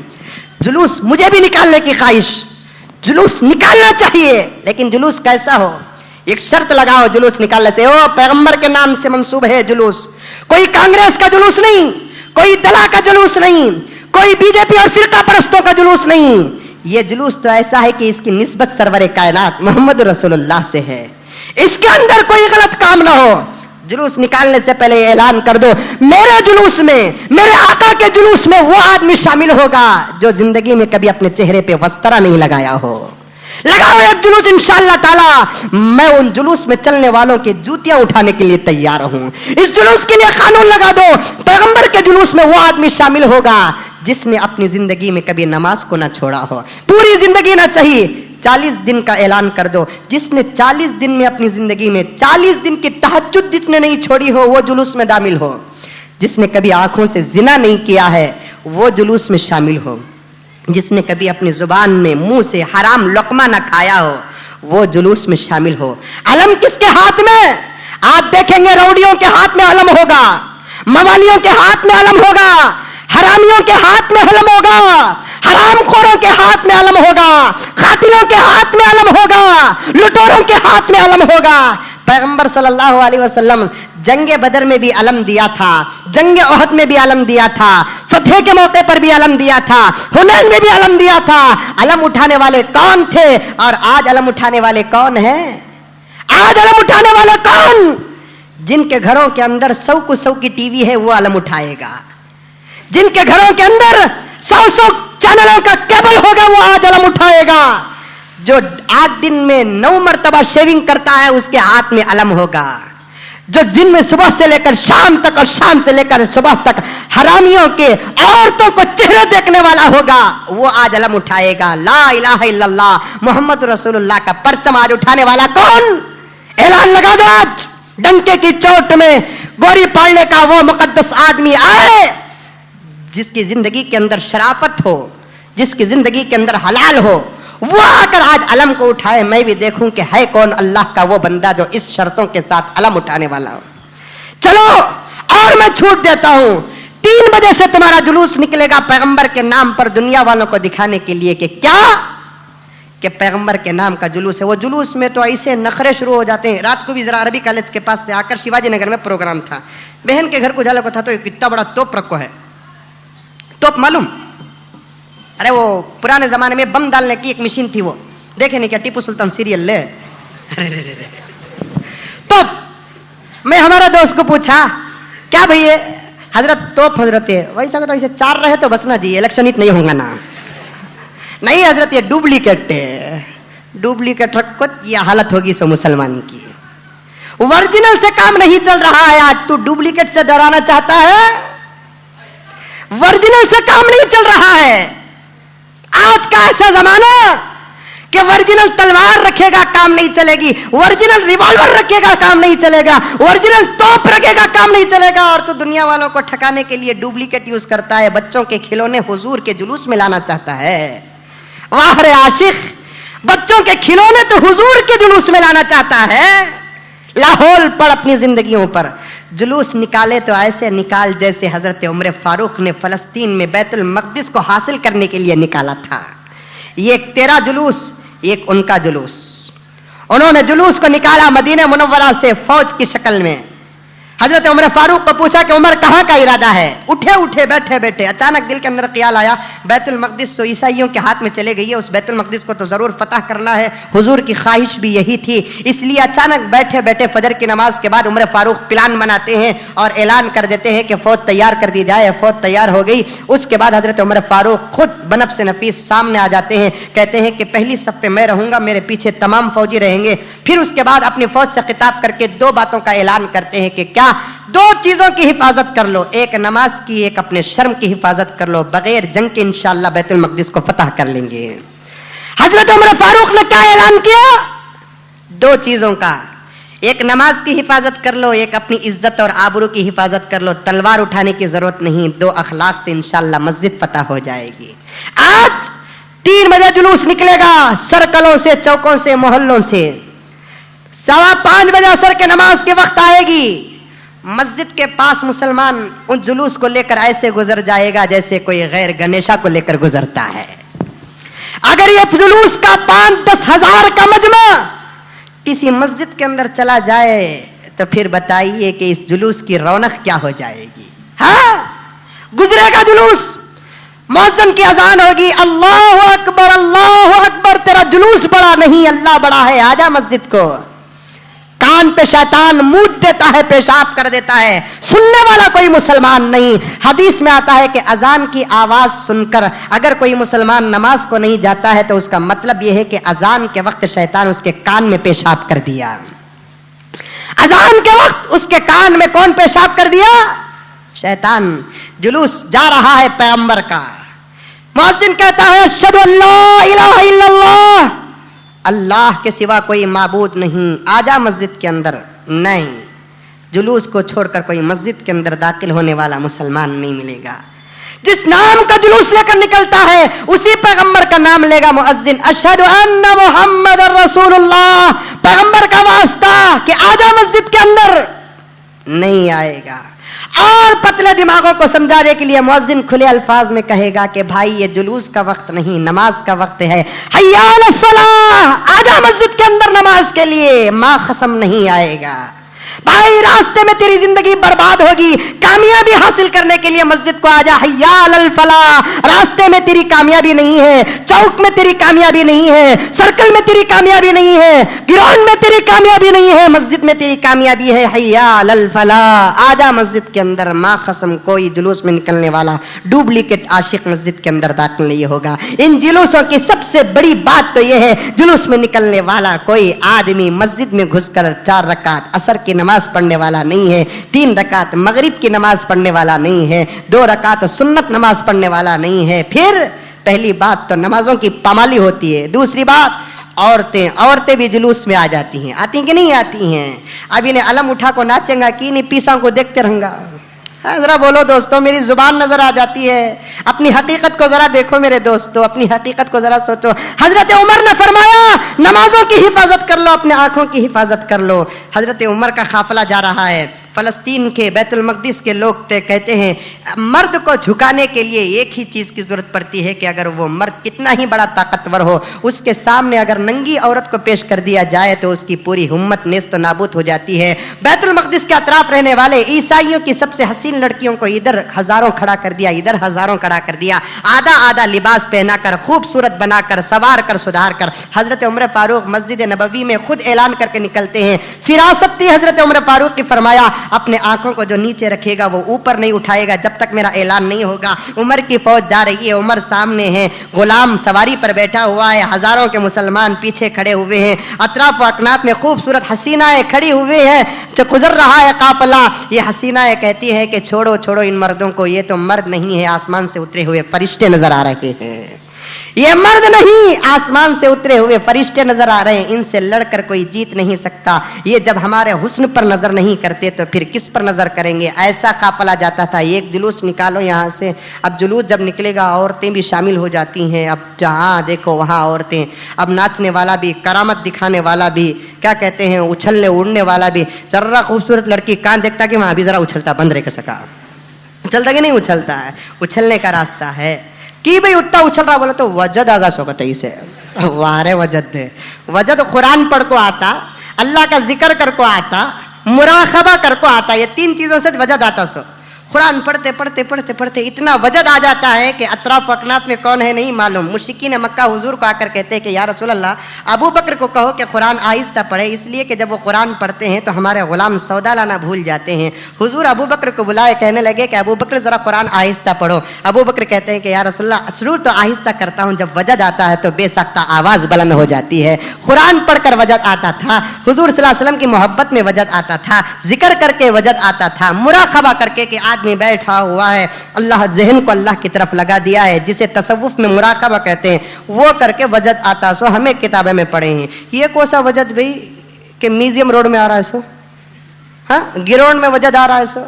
जुलूस मुझे भी निकालने की ख्वाहिश, जुलूस निकालना चाहिए, लेकिन जुलूस कैसा हो? एक शर्त लगाओ जुलूस निकालने से, ओ पैगंबर के नाम से मंसूब है जुलूस, कोई कांग्रेस का जुलूस नहीं, कोई दला का जुलूस नहीं, कोई बीजेपी और फिरका परस्तों का जुलूस नहीं। ये जुलूस तो ऐसा है कि इसकी निस्बत सरवरे कायनात मोहम्मद रसूलुल्लाह से है, इसके अंदर कोई गलत काम ना हो। जुलूस निकालने से पहले ऐलान कर दो मेरे जुलूस में, मेरे आका के जुलूस में वो आदमी शामिल होगा जो जिंदगी में कभी अपने चेहरे पे वस्त्रा नहीं लगाया हो। लगाओ एक जुलूस, इंशाअल्लाह ताला मैं उन जुलूस में चलने वालों की जूतियां उठाने के लिए तैयार हूं। इस जुलूस के लिए कानून लगा दो, पैगंबर के जुलूस में वो आदमी शामिल होगा जिसने अपनी जिंदगी में कभी नमाज को ना छोड़ा हो, पूरी जिंदगी ना चाहिए 40 दिन का ऐलान कर दो, जिसने 40 दिन में अपनी जिंदगी में 40 दिन की तहज्जुद जिसने नहीं छोड़ी हो वो जुलूस में शामिल हो, जिसने कभी आंखों से जिना नहीं किया है वो जुलूस में शामिल हो, जिसने कभी अपनी जुबान में मुंह से हराम लुकमा ना खाया हो वो जुलूस में शामिल हो। अलम किसके हाथ में? आप देखेंगे रौडियों के हाथ में अलम होगा, मवालियों के हाथ में अलम होगा, हरामियों के हाथ में अलम होगा, हरामखोरों के हाथ में अलम होगा, कातिलों के हाथ में अलम होगा, लुटेरों के हाथ में अलम होगा। पैगंबर सल्लल्लाहु अलैहि वसल्लम जंगे बदर में भी अलम दिया था, जंगे ओहद में भी अलम दिया था, फतह के मौके पर भी अलम दिया था, हुनैन में भी अलम दिया था। अलम उठाने वाले कौन थे और आज अलम उठाने वाले कौन हैं? आज अलम उठाने वाले कौन? जिनके घरों के अंदर 100 की टीवी है वो अलम उठाएगा, जिनके घरों के अंदर 100 चैनलों का केबल होगा वो आज अलम उठाएगा। जो 8 दिन में 9 मरतबा शेविंग करता है उसके हाथ में अलम होगा। जो दिन में सुबह से लेकर शाम तक और शाम से लेकर सुबह तक हरामियों के औरतों को चेहरे देखने वाला होगा, वो आज अलम उठाएगा। ला इलाहा इल्लल्लाह मोहम्मद रसूलुल्लाह का परचम आज उठाने वाला कौन? ऐलान लगा दो आज डंके की चोट में गोरी पालने का वो मुकद्दस आदमी आए जिसकी जिंदगी के अंदर शराफत हो, जिसकी जिंदगी के अंदर हलाल हो, वो आकर आज अलम को उठाए। मैं भी देखूं कि है कौन अल्लाह का वो बंदा जो इस शर्तों के साथ अलम उठाने वाला हो। चलो और मैं छूट देता हूं, 3 बजे से तुम्हारा जुलूस निकलेगा पैगंबर के नाम पर दुनिया वालों को दिखाने के लिए कि क्या कि पैगंबर के नाम का जुलूस है। वो जुलूस में तो ऐसे नखरे शुरू हो जाते हैं। रात को भी जरा अरबी कॉलेज के पास से आकर शिवाजी नगर में प्रोग्राम था, बहन के घर को झाला को था, तो कितना बड़ा तोप रखो है। तोप मालूम? अरे वो पुराने जमाने में बम डालने की एक मशीन थी, वो देखे नहीं क्या टीपू सुल्तान सीरियल ले। तो मैं हमारा दोस्त को पूछा क्या भैया हजरत तोप हजरत है वैसा तो ऐसे 4 रहे तो बस ना जी इलेक्शन हिट नहीं होगा ना। नहीं हजरत ये डुप्लीकेट है, डुप्लीकेट रखो ये हालत होगी सो मुसलमान की। ओरिजिनल से काम नहीं चल रहा है आज, तू डुप्लीकेट से डराना चाहता है? ओरिजिनल से काम नहीं चल रहा है। आज का ऐसा जमाना कि ओरिजिनल तलवार रखेगा काम नहीं चलेगी, ओरिजिनल रिवॉल्वर रखेगा काम नहीं चलेगा, ओरिजिनल तोप रखेगा काम नहीं चलेगा, और तो दुनिया वालों को ठकाने के लिए डुप्लीकेट यूज करता है। बच्चों के खिलौने हुजूर के जुलूस में लाना चाहता है। वाह रे आशिक, बच्चों के खिलौने तो हुजूर के जुलूस में लाना चाहता है। लाहौल पड़ अपनी जिंदगियों पर। जुलूस निकाले तो ऐसे निकाल जैसे हजरत उमर फारूक ने फलस्तीन में बैतुल मक़दिस को हासिल करने के लिए निकाला था। ये एक तेरा जुलूस, एक उनका जुलूस। उन्होंने जुलूस को निकाला मदीना मुनव्वरा से फौज की शक्ल में। हजरत उमर फारूक को पूछा कि उमर कहाँ का इरादा है? उठे उठे बैठे बैठे अचानक दिल के अंदर ख्याल आया बैतुल मक़दिस तो ईसाइयों के हाथ में चले गई है, उस बैतुल मक़दिस को तो जरूर फतह करना है। हुजूर की ख्वाहिश भी यही थी। इसलिए अचानक बैठे बैठे फजर की नमाज के बाद उमर फारूक प्लान बनाते हैं और ऐलान कर देते हैं कि फौज तैयार कर दी जाए। फौज तैयार हो गई। उसके बाद हजरत उमर फारूक खुद बनफ्स नफीस सामने आ जाते हैं, कहते हैं कि पहली सफ पे मैं रहूंगा, मेरे पीछे तमाम फौजी रहेंगे। फिर उसके बाद अपनी फौज से खिताब करके 2 बातों का ऐलान करते हैं कि क्या 2 चीजों की हिफाजत कर लो, एक नमाज की, एक अपने शर्म की हिफाजत कर लो। बगैर जंग के इंशाअल्लाह बैतुल मक़दिस को फतह कर लेंगे। हजरत उमर फारूक ने क्या ऐलान किया? 2 चीजों का, एक नमाज की हिफाजत कर लो, एक अपनी इज्जत और आबरू की हिफाजत कर लो। तलवार उठाने की जरूरत नहीं, 2 अखलाक से इंशाअल्लाह मस्जिद फतह हो जाएगी। आज 3 बजे जुलूस निकलेगा, सर्कलों से, चौकों से, मोहल्लों से। 5:15 बजे असर के नमाज के वक्त आएगी। मस्जिद के पास मुसलमान उन जुलूस को लेकर ऐसे गुजर जाएगा जैसे कोई गैर गणेशा को लेकर गुजरता है। अगर ये जुलूस का 5-10 हजार का मजमा किसी मस्जिद के अंदर चला जाए तो फिर बताइए कि इस जुलूस की रौनक क्या हो जाएगी। हाँ, गुजरेगा जुलूस, मौज़िन की अजान होगी, अल्लाहु अकबर, तेरा जुलूस बड़ा नहीं अल्लाह बड़ा है, आजा मस्जिद को। कान पे शैतान मूत देता है, पेशाब कर देता है, सुनने वाला कोई मुसलमान नहीं। हदीस में आता है कि अजान की आवाज सुनकर अगर कोई मुसलमान नमाज को नहीं जाता है तो उसका मतलब यह है कि अजान के वक्त शैतान उसके कान में पेशाब कर दिया। अजान के वक्त उसके कान में कौन पेशाब कर दिया? शैतान। जुलूस जा रहा है पैगंबर का। मुअज्जिन कहता है अशहदु अल्ला इलाहा इल्लल्लाह, अल्लाह के सिवा कोई माबूद नहीं, आजा मस्जिद के अंदर। नहीं, जुलूस को छोड़कर कोई मस्जिद के अंदर दाखिल होने वाला मुसलमान नहीं मिलेगा। जिस नाम का जुलूस लेकर निकलता है उसी पैगंबर का नाम लेगा मुअज्जिन, अशहदु अन्ना मुहम्मदुर रसूलुल्लाह, पैगंबर का वास्ता कि आजा मस्जिद के अंदर। नहीं आएगा। और पतले दिमागों को समझाने के लिए मुअज्जिन खुले अल्फाज में कहेगा कि भाई ये जुलूस का वक्त नहीं, नमाज का वक्त है। हय्या अलस सलाह, आजा मस्जिद के अंदर नमाज के लिए। मां कसम नहीं आएगा। भाई रास्ते में तेरी जिंदगी बर्बाद होगी, कामयाबी हासिल करने के लिए मस्जिद को आजा। हय्या अलल फलाह, रास्ते में तेरी कामयाबी नहीं है, चौक में तेरी कामयाबी नहीं है, सर्कल में तेरी कामयाबी नहीं है, ग्राउंड में तेरी कामयाबी नहीं है, मस्जिद में तेरी कामयाबी है। हय्या अलल फलाह, आजा मस्जिद के अंदर। मां कसम कोई जुलूस में निकलने वाला डुप्लीकेट आशिक मस्जिद के अंदर दाखिल नहीं होगा। इन जुलूसों की सबसे बड़ी बात तो यह है, जुलूस में निकलने वाला कोई आदमी मस्जिद में घुसकर 4 रकात असर की نماز پڑھنے والا نہیں ہے, 3 رکعت مغرب کی نماز پڑھنے والا نہیں ہے, 2 رکعت سنت نماز پڑھنے والا نہیں ہے. پھر پہلی بات تو نمازوں کی پامالی ہوتی ہے. دوسری بات عورتیں بھی جلوس میں آ جاتی ہیں. آتی کہ نہیں آتی ہیں؟ اب انہیں علم اٹھا کو ناچیں گا کہ نہیں پیسوں کو دیکھتے رہیں گا. ذرا بولو دوستو, میری زبان نظر آ جاتی ہے. اپنی حقیقت کو ذرا دیکھو میرے دوستو, اپنی حقیقت کو ذرا سوچو. حضرت عمر نے فرمایا نمازوں کی حفاظت کر لو, اپنے آنکھوں کی حفاظت کر لو. حضرت عمر کا قافلہ جا رہا ہے. فلسطین کے بیت المقدس کے لوگ کہتے ہیں مرد کو جھکانے کے لیے ایک ہی چیز کی ضرورت پڑتی ہے کہ اگر وہ مرد کتنا ہی بڑا طاقتور ہو, اس کے سامنے اگر ننگی عورت کو پیش کر دیا جائے تو اس کی پوری امت نیست و نابود ہو جاتی ہے. بیت المقدس کے اطراف رہنے والے عیسائیوں کی سب سے حسین لڑکیوں کو ادھر ہزاروں کھڑا کر دیا, ادھر ہزاروں کھڑا کر دیا, آدھا آدھا لباس پہنا کر, خوبصورت بنا کر, سوار کر, سدھار کر. حضرت عمر فاروق مسجد نبوی میں خود اعلان کر کے نکلتے ہیں. فراست تھی حضرت عمر فاروق کی. فرمایا اپنے آنکھوں کو جو نیچے رکھے گا وہ اوپر نہیں اٹھائے گا جب تک میرا اعلان نہیں ہوگا. عمر کی فوج جا رہی ہے, عمر سامنے ہے, غلام سواری پر بیٹھا ہوا ہے, ہزاروں کے مسلمان پیچھے کھڑے ہوئے ہیں, اطراف و اکناف میں خوبصورت حسینائیں کھڑی ہوئی ہیں. جو گزر رہا ہے قافلہ, یہ حسینائیں کہتی ہے کہ چھوڑو چھوڑو ان مردوں کو, یہ تو مرد نہیں ہے, آسمان سے اترے ہوئے فرشتے نظر آ رہے ہیں. یہ مرد نہیں, آسمان سے اترے ہوئے فرشتے نظر آ رہے ہیں. ان سے لڑ کر کوئی جیت نہیں سکتا. یہ جب ہمارے حسن پر نظر نہیں کرتے تو پھر کس پر نظر کریں گے؟ ایسا قافلہ جاتا تھا. ایک جلوس نکالو یہاں سے, اب جلوس جب نکلے گا عورتیں بھی شامل ہو جاتی ہیں. اب جہاں دیکھو وہاں عورتیں, اب ناچنے والا بھی, کرامت دکھانے والا بھی, کیا کہتے ہیں اچھلنے اڑنے والا بھی. ذرا خوبصورت لڑکی کان دیکھتا کہ وہاں بھی ذرا اچھلتا بند رہ سکا, اچھلتا کہ نہیں اچھلتا ہے؟ اچھلنے کا راستہ ہے کہ بھئی اتنا اچھل رہا بولے تو وجد آگا سوگت اسے وارے وجد دے. وجد قرآن پڑھ کو آتا, اللہ کا ذکر کر کو آتا, مراقبہ کر کو آتا. یہ 3 چیزوں سے وجد آتا. سو قرآن پڑھتے پڑھتے پڑھتے پڑھتے اتنا وجد آ جاتا ہے کہ اطراف و اکناف میں کون ہے نہیں معلوم. مشرکین مکہ حضور کو آ کر کہتے ہیں کہ یا رسول اللہ, ابو بکر کو کہو کہ قرآن آہستہ پڑھے, اس لیے کہ جب وہ قرآن پڑھتے ہیں تو ہمارے غلام سودا لانا بھول جاتے ہیں. حضور ابو بکر کو بلائے, کہنے لگے کہ ابو بکر ذرا قرآن آہستہ پڑھو. ابو بکر کہتے ہیں کہ یا رسول اللہ شروع تو آہستہ کرتا ہوں, جب وجد آتا ہے تو بے ساختہ آواز بلند ہو جاتی ہے. قرآن پڑھ کر وجد آتا تھا, حضور صلی اللہ علیہ وسلم کی محبت میں وجد آتا تھا, ذکر کر کے وجد آتا تھا, مراقبہ کر کے کہ آدمی بیٹھا ہوا ہے, اللہ ذہن کو اللہ کی طرف لگا دیا ہے, جسے تصوف میں مراقبہ کہتے ہیں, وہ کر کے وجد آتا. سو ہمیں کتابیں میں پڑھے ہیں. یہ کون سا وجد بھائی کہ میوزیم روڈ میں آ رہا ہے, سو ہاں گراؤنڈ میں وجد آ رہا ہے. سو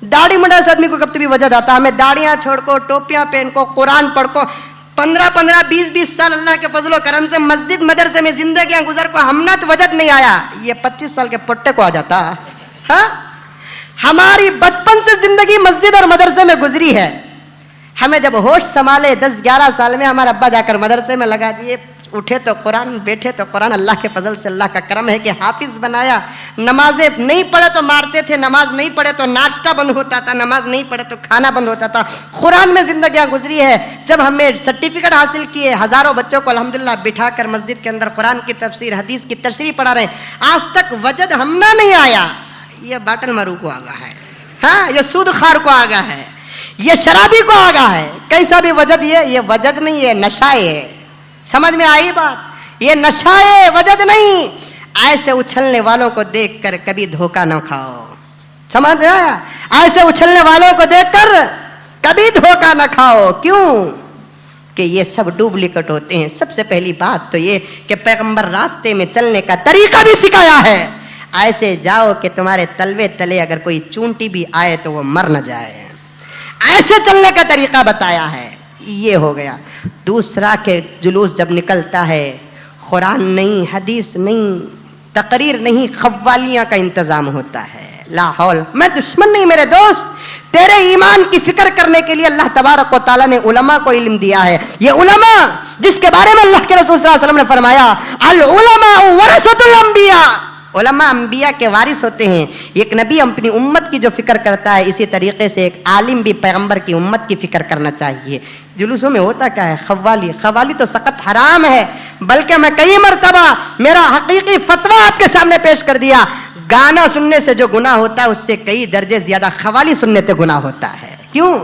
داڑھی منڈا سے آدمی کو کب بھی وجد آتا. ہمیں داڑیاں چھوڑ کو, ٹوپیاں پہن کو, قرآن پڑھ کو, 15 20 سال اللہ کے فضل و کرم سے مسجد مدرسے میں زندگیاں گزر کو, ہم نہ تو وجد نہیں آیا. یہ 25 سال کے پٹے کو آ جاتا. ہاں ہماری بچپن سے زندگی مسجد اور مدرسے میں گزری ہے. ہمیں جب ہوش سنبھالے 10-11 سال میں ہمارا ابا جا کر مدرسے میں لگا دیے, اٹھے تو قرآن, بیٹھے تو قرآن. اللہ کے فضل سے, اللہ کا کرم ہے کہ حافظ بنایا. نمازیں نہیں پڑھے تو مارتے تھے, نماز نہیں پڑھے تو ناشتہ بند ہوتا تھا, نماز نہیں پڑھے تو کھانا بند ہوتا تھا. قرآن میں زندگیاں گزری ہے. جب ہمیں سرٹیفکیٹ حاصل کیے, ہزاروں بچوں کو الحمدللہ بٹھا کر مسجد کے اندر قرآن کی تفسیر, حدیث کی تشریح پڑھا رہے ہیں. آج تک وجد ہم نہ نہیں آیا. یہ باٹل مارو کو آگا ہے, ہاں یہ سود خار کو آگا ہے, یہ شرابی کو آگا ہے. کیسا بھی وجد, یہ وجد نہیں ہے, نشہ ہے. سمجھ میں آئی بات؟ یہ نشہ ہے, وجد نہیں. ایسے اچھلنے والوں کو دیکھ کر کبھی دھوکہ نہ کھاؤ. سمجھ میں آیا؟ ایسے اچھلنے والوں کو دیکھ کر کبھی دھوکہ نہ کھاؤ. کیوں کہ یہ سب ڈپلیکیٹ ہوتے ہیں. سب سے پہلی بات تو یہ کہ پیغمبر راستے میں چلنے کا طریقہ بھی سکھایا ہے. ایسے جاؤ کہ تمہارے تلوے تلے اگر کوئی چونٹی بھی آئے تو وہ مر نہ جائے. ایسے چلنے کا طریقہ بتایا ہے. یہ ہو گیا. دوسرا کہ جلوس جب نکلتا ہے, قرآن نہیں, حدیث نہیں, تقریر نہیں, قوالیاں کا انتظام ہوتا ہے. لا حول. میں دشمن نہیں میرے دوست, تیرے ایمان کی فکر کرنے کے لیے اللہ تبارک و تعالیٰ نے علماء کو علم دیا ہے. یہ علماء جس کے بارے میں اللہ کے رسول صلی اللہ علیہ وسلم نے فرمایا العلماء ورثۃ الانبیاء, علماء انبیاء کے وارث ہوتے ہیں. ایک نبی اپنی امت کی جو فکر کرتا ہے, اسی طریقے سے ایک عالم بھی پیغمبر کی امت کی فکر کرنا چاہیے. جلوسوں میں ہوتا کیا ہے؟ قوالی. قوالی تو سخت حرام ہے, بلکہ میں کئی مرتبہ میرا حقیقی فتویٰ آپ کے سامنے پیش کر دیا. گانا سننے سے جو گناہ ہوتا ہے اس سے کئی درجے زیادہ قوالی سننے سے گناہ ہوتا ہے. کیوں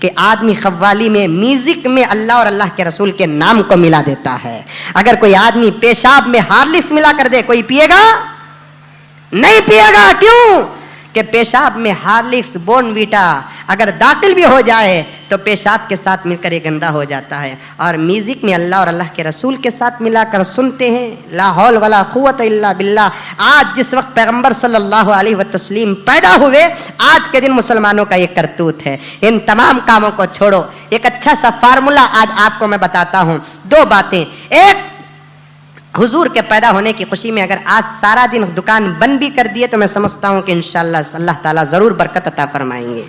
کہ آدمی قوالی میں, میوزک میں اللہ اور اللہ کے رسول کے نام کو ملا دیتا ہے. اگر کوئی آدمی پیشاب میں ہارلکس ملا کر دے, کوئی پیے گا नहीं पिएगा। क्यों? कि पेशाब में हार्लिक्स बोर्नवीटा अगर दाखिल भी हो जाए तो पेशाब के साथ मिलकर ये गंदा हो जाता है। और म्यूजिक में अल्लाह और अल्लाह के रसूल के साथ मिलाकर सुनते हैं। ला हौल वला कुव्वत इल्ला बिल्लाह। आज जिस वक्त पैगंबर सल्लल्लाहु अलैहि वसल्लम पैदा हुए, आज के दिन मुसलमानों का ये करतूत है। इन तमाम कामों को छोड़ो। एक अच्छा सा फार्मूला आज आपको मैं बताता हूं। दो बातें। एक, हुजूर के पैदा होने की खुशी में अगर आज सारा दिन दुकान बंद भी कर दिए तो मैं समझता हूं कि इंशाअल्लाह अल्लाह ताला जरूर बरकत अता फरमाएंगे।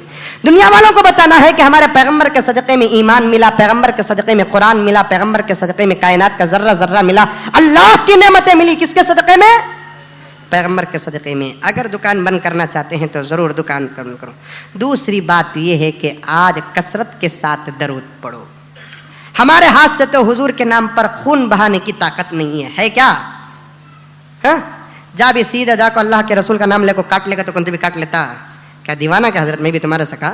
दुनिया वालों को बताना है कि हमारे पैगंबर के सदक़े में ईमान मिला, पैगंबर के सदक़े में कुरान मिला, पैगंबर के सदक़े में कायनात का जर्रा जर्रा मिला। अल्लाह की नेमतें मिली किसके सदक़े में? पैगंबर के सदक़े में। अगर दुकान बंद करना चाहते हैं तो जरूर दुकान करो। दूसरी बात यह है कि आज कसरत के साथ दरूद पढ़ो। हमारे हाथ से तो हुजूर के नाम पर खून बहाने की ताकत नहीं है क्या? जा भी सीधा जाको अल्लाह के रसूल का नाम लेको काट लेगा तो कौन भी काट लेता। क्या दीवाना क्या हजरत? मैं भी तुम्हारे सका।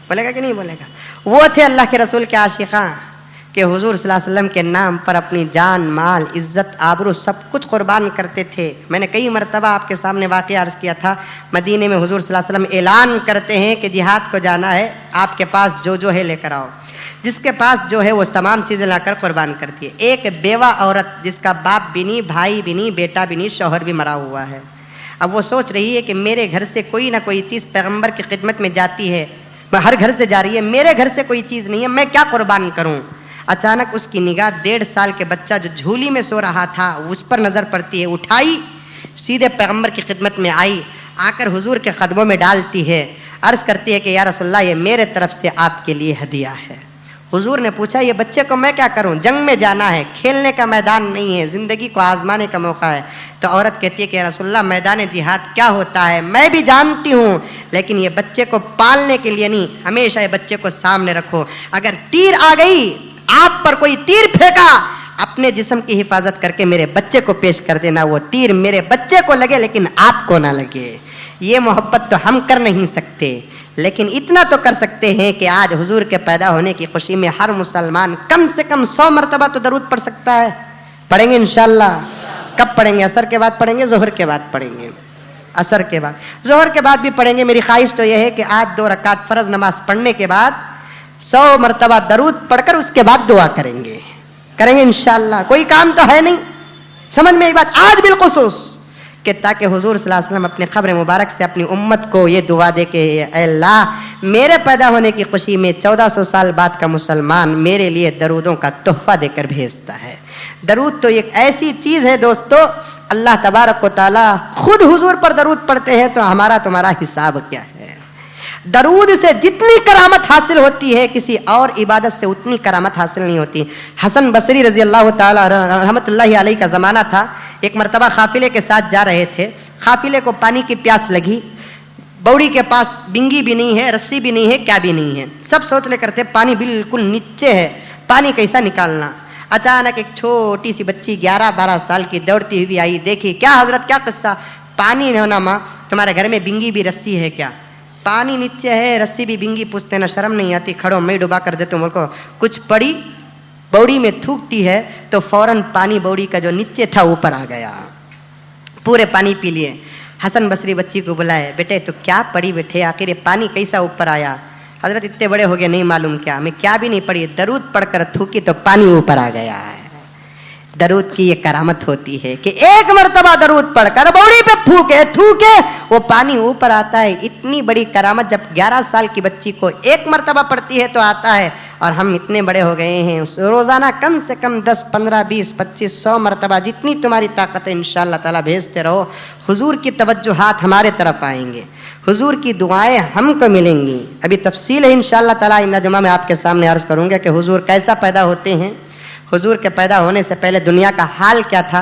बोलेगा कि नहीं बोलेगा? वो थे अल्लाह के रसूल के आशिका कि हुजूर सल्लल्लाहु अलैहि वसल्लम के नाम पर अपनी जान माल इज्जत आबरू सब कुछ कुर्बान करते थे। मैंने कई मरतबा आपके सामने वाक़या अर्ज किया था। मदीने में हुजूर सल्लल्लाहु अलैहि वसल्लम ऐलान करते हैं कि जिहाद को जाना है, आपके पास जो है लेकर आओ। जिसके पास जो है वो तमाम चीजें लाकर कुर्बान करती है। एक बेवा औरत जिसका बाप भी नहीं, भाई भी नहीं, बेटा भी नहीं, शौहर भी मरा हुआ है। अब वो सोच रही है कि मेरे घर से कोई ना कोई चीज पैगंबर की खिदमत में जाती है, मैं हर घर से जा रही है, मेरे घर से कोई चीज नहीं है, मैं क्या कुर्बान करूं। अचानक उसकी निगाह 1.5 साल के बच्चा जो झूली में सो रहा था उस पर नजर पड़ती है। उठाई, सीधे पैगंबर की खिदमत में आई, आकर हुजूर के कदमों में डालती है, अर्ज करती है कि या रसूलल्लाह ये मेरे तरफ से आपके लिए हदिया है। हुजूर ने पूछा ये बच्चे को मैं क्या करूं? जंग में जाना है, खेलने का मैदान नहीं है, जिंदगी को आजमाने का मौका है। तो औरत कहती है कि रसूलल्लाह मैदान जिहाद क्या होता है मैं भी जानती हूं, लेकिन ये बच्चे को पालने के लिए नहीं, हमेशा ये बच्चे को सामने रखो। अगर तीर आ गई, आप पर कोई तीर फेंका, अपने जिस्म की हिफाजत करके मेरे बच्चे को पेश कर देना। वो तीर मेरे बच्चे को लगे लेकिन आपको ना लगे। ये मोहब्बत तो हम कर नहीं सकते, लेकिन इतना तो कर सकते हैं कि आज हुजूर के पैदा होने की खुशी में हर मुसलमान कम से कम 100 मरतबा तो दरूद पढ़ सकता है। पढ़ेंगे इंशाअल्लाह। कब पढ़ेंगे? असर के बाद पढ़ेंगे, जोहर के बाद पढ़ेंगे। असर के बाद, जोहर के बाद भी पढ़ेंगे। मेरी ख्वाहिश तो यह है कि आज 2 रकात फर्ज नमाज पढ़ने के बाद 100 मरतबा दरूद पढ़कर उसके बाद दुआ करेंगे इंशाअल्लाह। कोई काम तो है नहीं। समझ में ये बात आज बिलखुसूस कि ताकि हुजूर सल्लल्लाहु अलैहि वसल्लम अपने क़ब्र मुबारक से अपनी उम्मत को ये दुआ दे के अल्लाह मेरे पैदा होने की खुशी में 1400 साल बाद का मुसलमान मेरे लिए दरूदों का तोहफा देकर भेजता है। दरूद तो एक ऐसी चीज है दोस्तों, अल्लाह तबारक व तआला खुद हुजूर पर दरूद पढ़ते हैं तो हमारा तुम्हारा हिसाब क्या है। दरूद से जितनी करामत हासिल होती है किसी और इबादत से उतनी करामत हासिल नहीं होती। हसन बसरी रजी अल्लाह ताला रहमतुल्लाहि अलैहि का जमाना था। एक मरतबा काफिले के साथ जा रहे थे, काफिले को पानी की प्यास लगी, बौड़ी के पास बिंगी भी नहीं है, रस्सी भी नहीं है, क्या भी नहीं है। सब सोच ले करते पानी बिल्कुल नीचे है, पानी कैसा निकालना। अचानक एक छोटी सी बच्ची 11-12 साल की दौड़ती हुई आई। देखी, क्या हजरत क्या किस्सा? पानी होना माँ, तुम्हारे घर में बिंगी भी रस्सी है क्या? पानी नीचे है, रस्सी भी बिंगी, पूछते ना शर्म नहीं आती? खड़ो मैं डुबा कर देता हूँ। कुछ पड़ी, बौड़ी में थूकती है तो फौरन पानी बौड़ी का जो नीचे था ऊपर आ गया, पूरे पानी पी लिए। हसन बसरी बच्ची को बुलाए, बेटे तो क्या पड़ी बेटे, आखिर ये पानी कैसा ऊपर आया? हजरत इतने बड़े हो गए नहीं मालूम क्या? मैं क्या भी नहीं पढ़ी, दरूद पढ़कर थूकी तो पानी ऊपर आ गया है। दरूद की ये करामत होती है कि एक मरतबा दरूद पढ़कर बौड़ी पे थूके वो पानी ऊपर आता है। इतनी बड़ी करामत जब 11 साल की बच्ची को एक मरतबा पढ़ती है तो आता है, और हम इतने बड़े हो गए हैं रोजाना कम से कम 10, 15, 20, 25, 100 मरतबा जितनी तुम्हारी ताकत है इंशाअल्लाह ताला भेजते रहो। हुजूर की तवज्जुहात हमारे तरफ आएंगे, हुजूर की दुआएं हमको मिलेंगी। अभी तफसील है इंशाअल्लाह ताला इन जुमा में आपके सामने अर्ज करूंगा कि हुजूर कैसा पैदा होते हैं, हुजूर के पैदा होने से पहले दुनिया का हाल क्या था,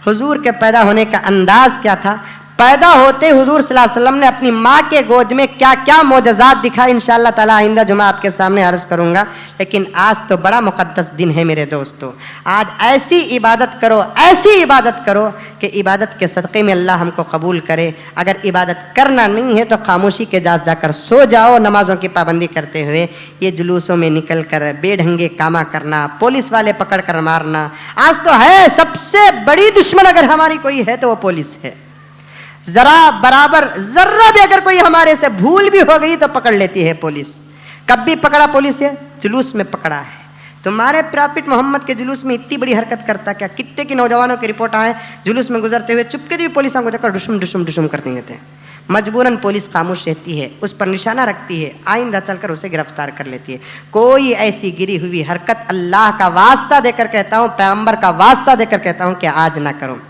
हुजूर के पैदा होने का अंदाज क्या था, पैदा होते हुजूर सल्लल्लाहु अलैहि वसल्लम ने अपनी माँ के गोद में क्या क्या मोजज़ात दिखाए इंशाअल्लाह ताला आइंदा जुमा आपके सामने अर्ज करूंगा। लेकिन आज तो बड़ा मुकद्दस दिन है मेरे दोस्तों। आज ऐसी इबादत करो कि इबादत के सदक़े में अल्लाह हमको कबूल करे। अगर इबादत करना नहीं है तो खामोशी के जास जाकर सो जाओ नमाजों की पाबंदी करते हुए। ये जुलूसों में निकल कर बेढंगे कामा करना, पुलिस वाले पकड़ कर मारना, आज तो है सबसे बड़ी दुश्मन अगर हमारी कोई है तो वो पुलिस है। जरा बराबर जर्रा भी अगर कोई हमारे से भूल भी हो गई तो पकड़ लेती है पुलिस। कब भी पकड़ा पुलिस है? जुलूस में पकड़ा है। तुम्हारे प्रॉफिट मोहम्मद के जुलूस में इतनी बड़ी हरकत करता क्या? कितने की नौजवानों की रिपोर्ट आए जुलूस में गुजरते हुए चुपके से भी पुलिस को देखकर डुशुम डुशुम डुशुम करते रहते हैं। मजबूरन पुलिस खामोश रहती है, उस पर निशाना रखती है, आइंदा चलकर उसे गिरफ्तार कर लेती है। कोई ऐसी गिरी हुई हरकत अल्लाह का वास्ता देकर कहता हूं, पैगंबर का वास्ता देकर कहता हूं कि आज ना करो।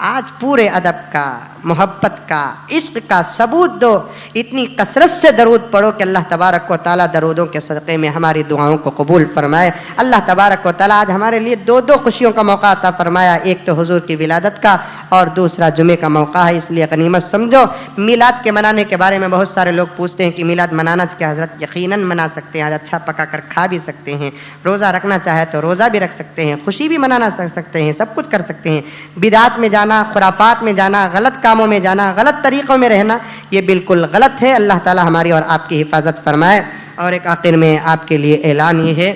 आज पूरे अदब का, मोहब्बत का, इश्क का सबूत दो। इतनी कसरत से दरूद पढ़ो कि अल्लाह तबारक व तआला दरूदों के सदक़े में हमारी दुआओं को कबूल फरमाए। अल्लाह तबारक व तआला आज हमारे लिए दो खुशियों का मौका अता फरमाया। एक तो हुजूर की विलादत का और दूसरा जुमे का मौका है, इसलिए गनीमत समझो। मिलाद के मनाने के बारे में बहुत सारे लोग पूछते हैं कि मिलाद मनाना क्या हज़रत? यकीनन मना सकते हैं। आज अच्छा पका कर खा भी सकते हैं, रोज़ा रखना चाहे तो रोज़ा भी रख सकते हैं, खुशी भी मनाना सकते हैं, सब कुछ कर सकते हैं। बिदात में जाना, खुराफात में जाना, गलत कामों में जाना, गलत तरीक़ों में रहना, ये बिल्कुल गलत है। अल्लाह ताला हमारी और आपकी हिफाजत फरमाए। और एक आखिर में आपके लिए ऐलान ये है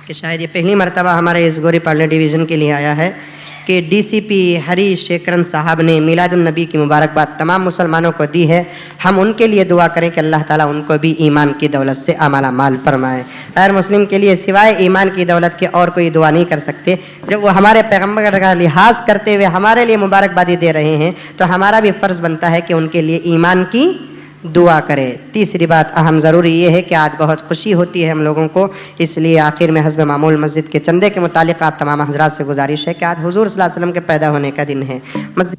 कि शायद ये पहली मरतबा हमारे इस गोरी पार्ले डिवीज़न के लिए आया है कि डीसीपी हरीश शेखरन साहब ने मिलादुन नबी की मुबारकबाद तमाम मुसलमानों को दी है। हम उनके लिए दुआ करें कि अल्लाह ताला उनको भी ईमान की दौलत से आमाला माल फरमाए। गैर मुस्लिम के लिए सिवाय ईमान की दौलत के और कोई दुआ नहीं कर सकते। जब वो हमारे पैगम्बर का लिहाज करते हुए हमारे लिए मुबारकबादी दे रहे हैं तो हमारा भी फ़र्ज़ बनता है कि उनके लिए ईमान की दुआ करें। तीसरी बात अहम ज़रूरी ये है कि आज बहुत खुशी होती है हम लोगों को, इसलिए आखिर में हस्ब मामूल मस्जिद के चंदे के मुतालिक आप तमाम हज़रात से गुजारिश है कि आज हुजूर सल्लल्लाहु अलैहि वसल्लम के पैदा होने का दिन है। मस्जिद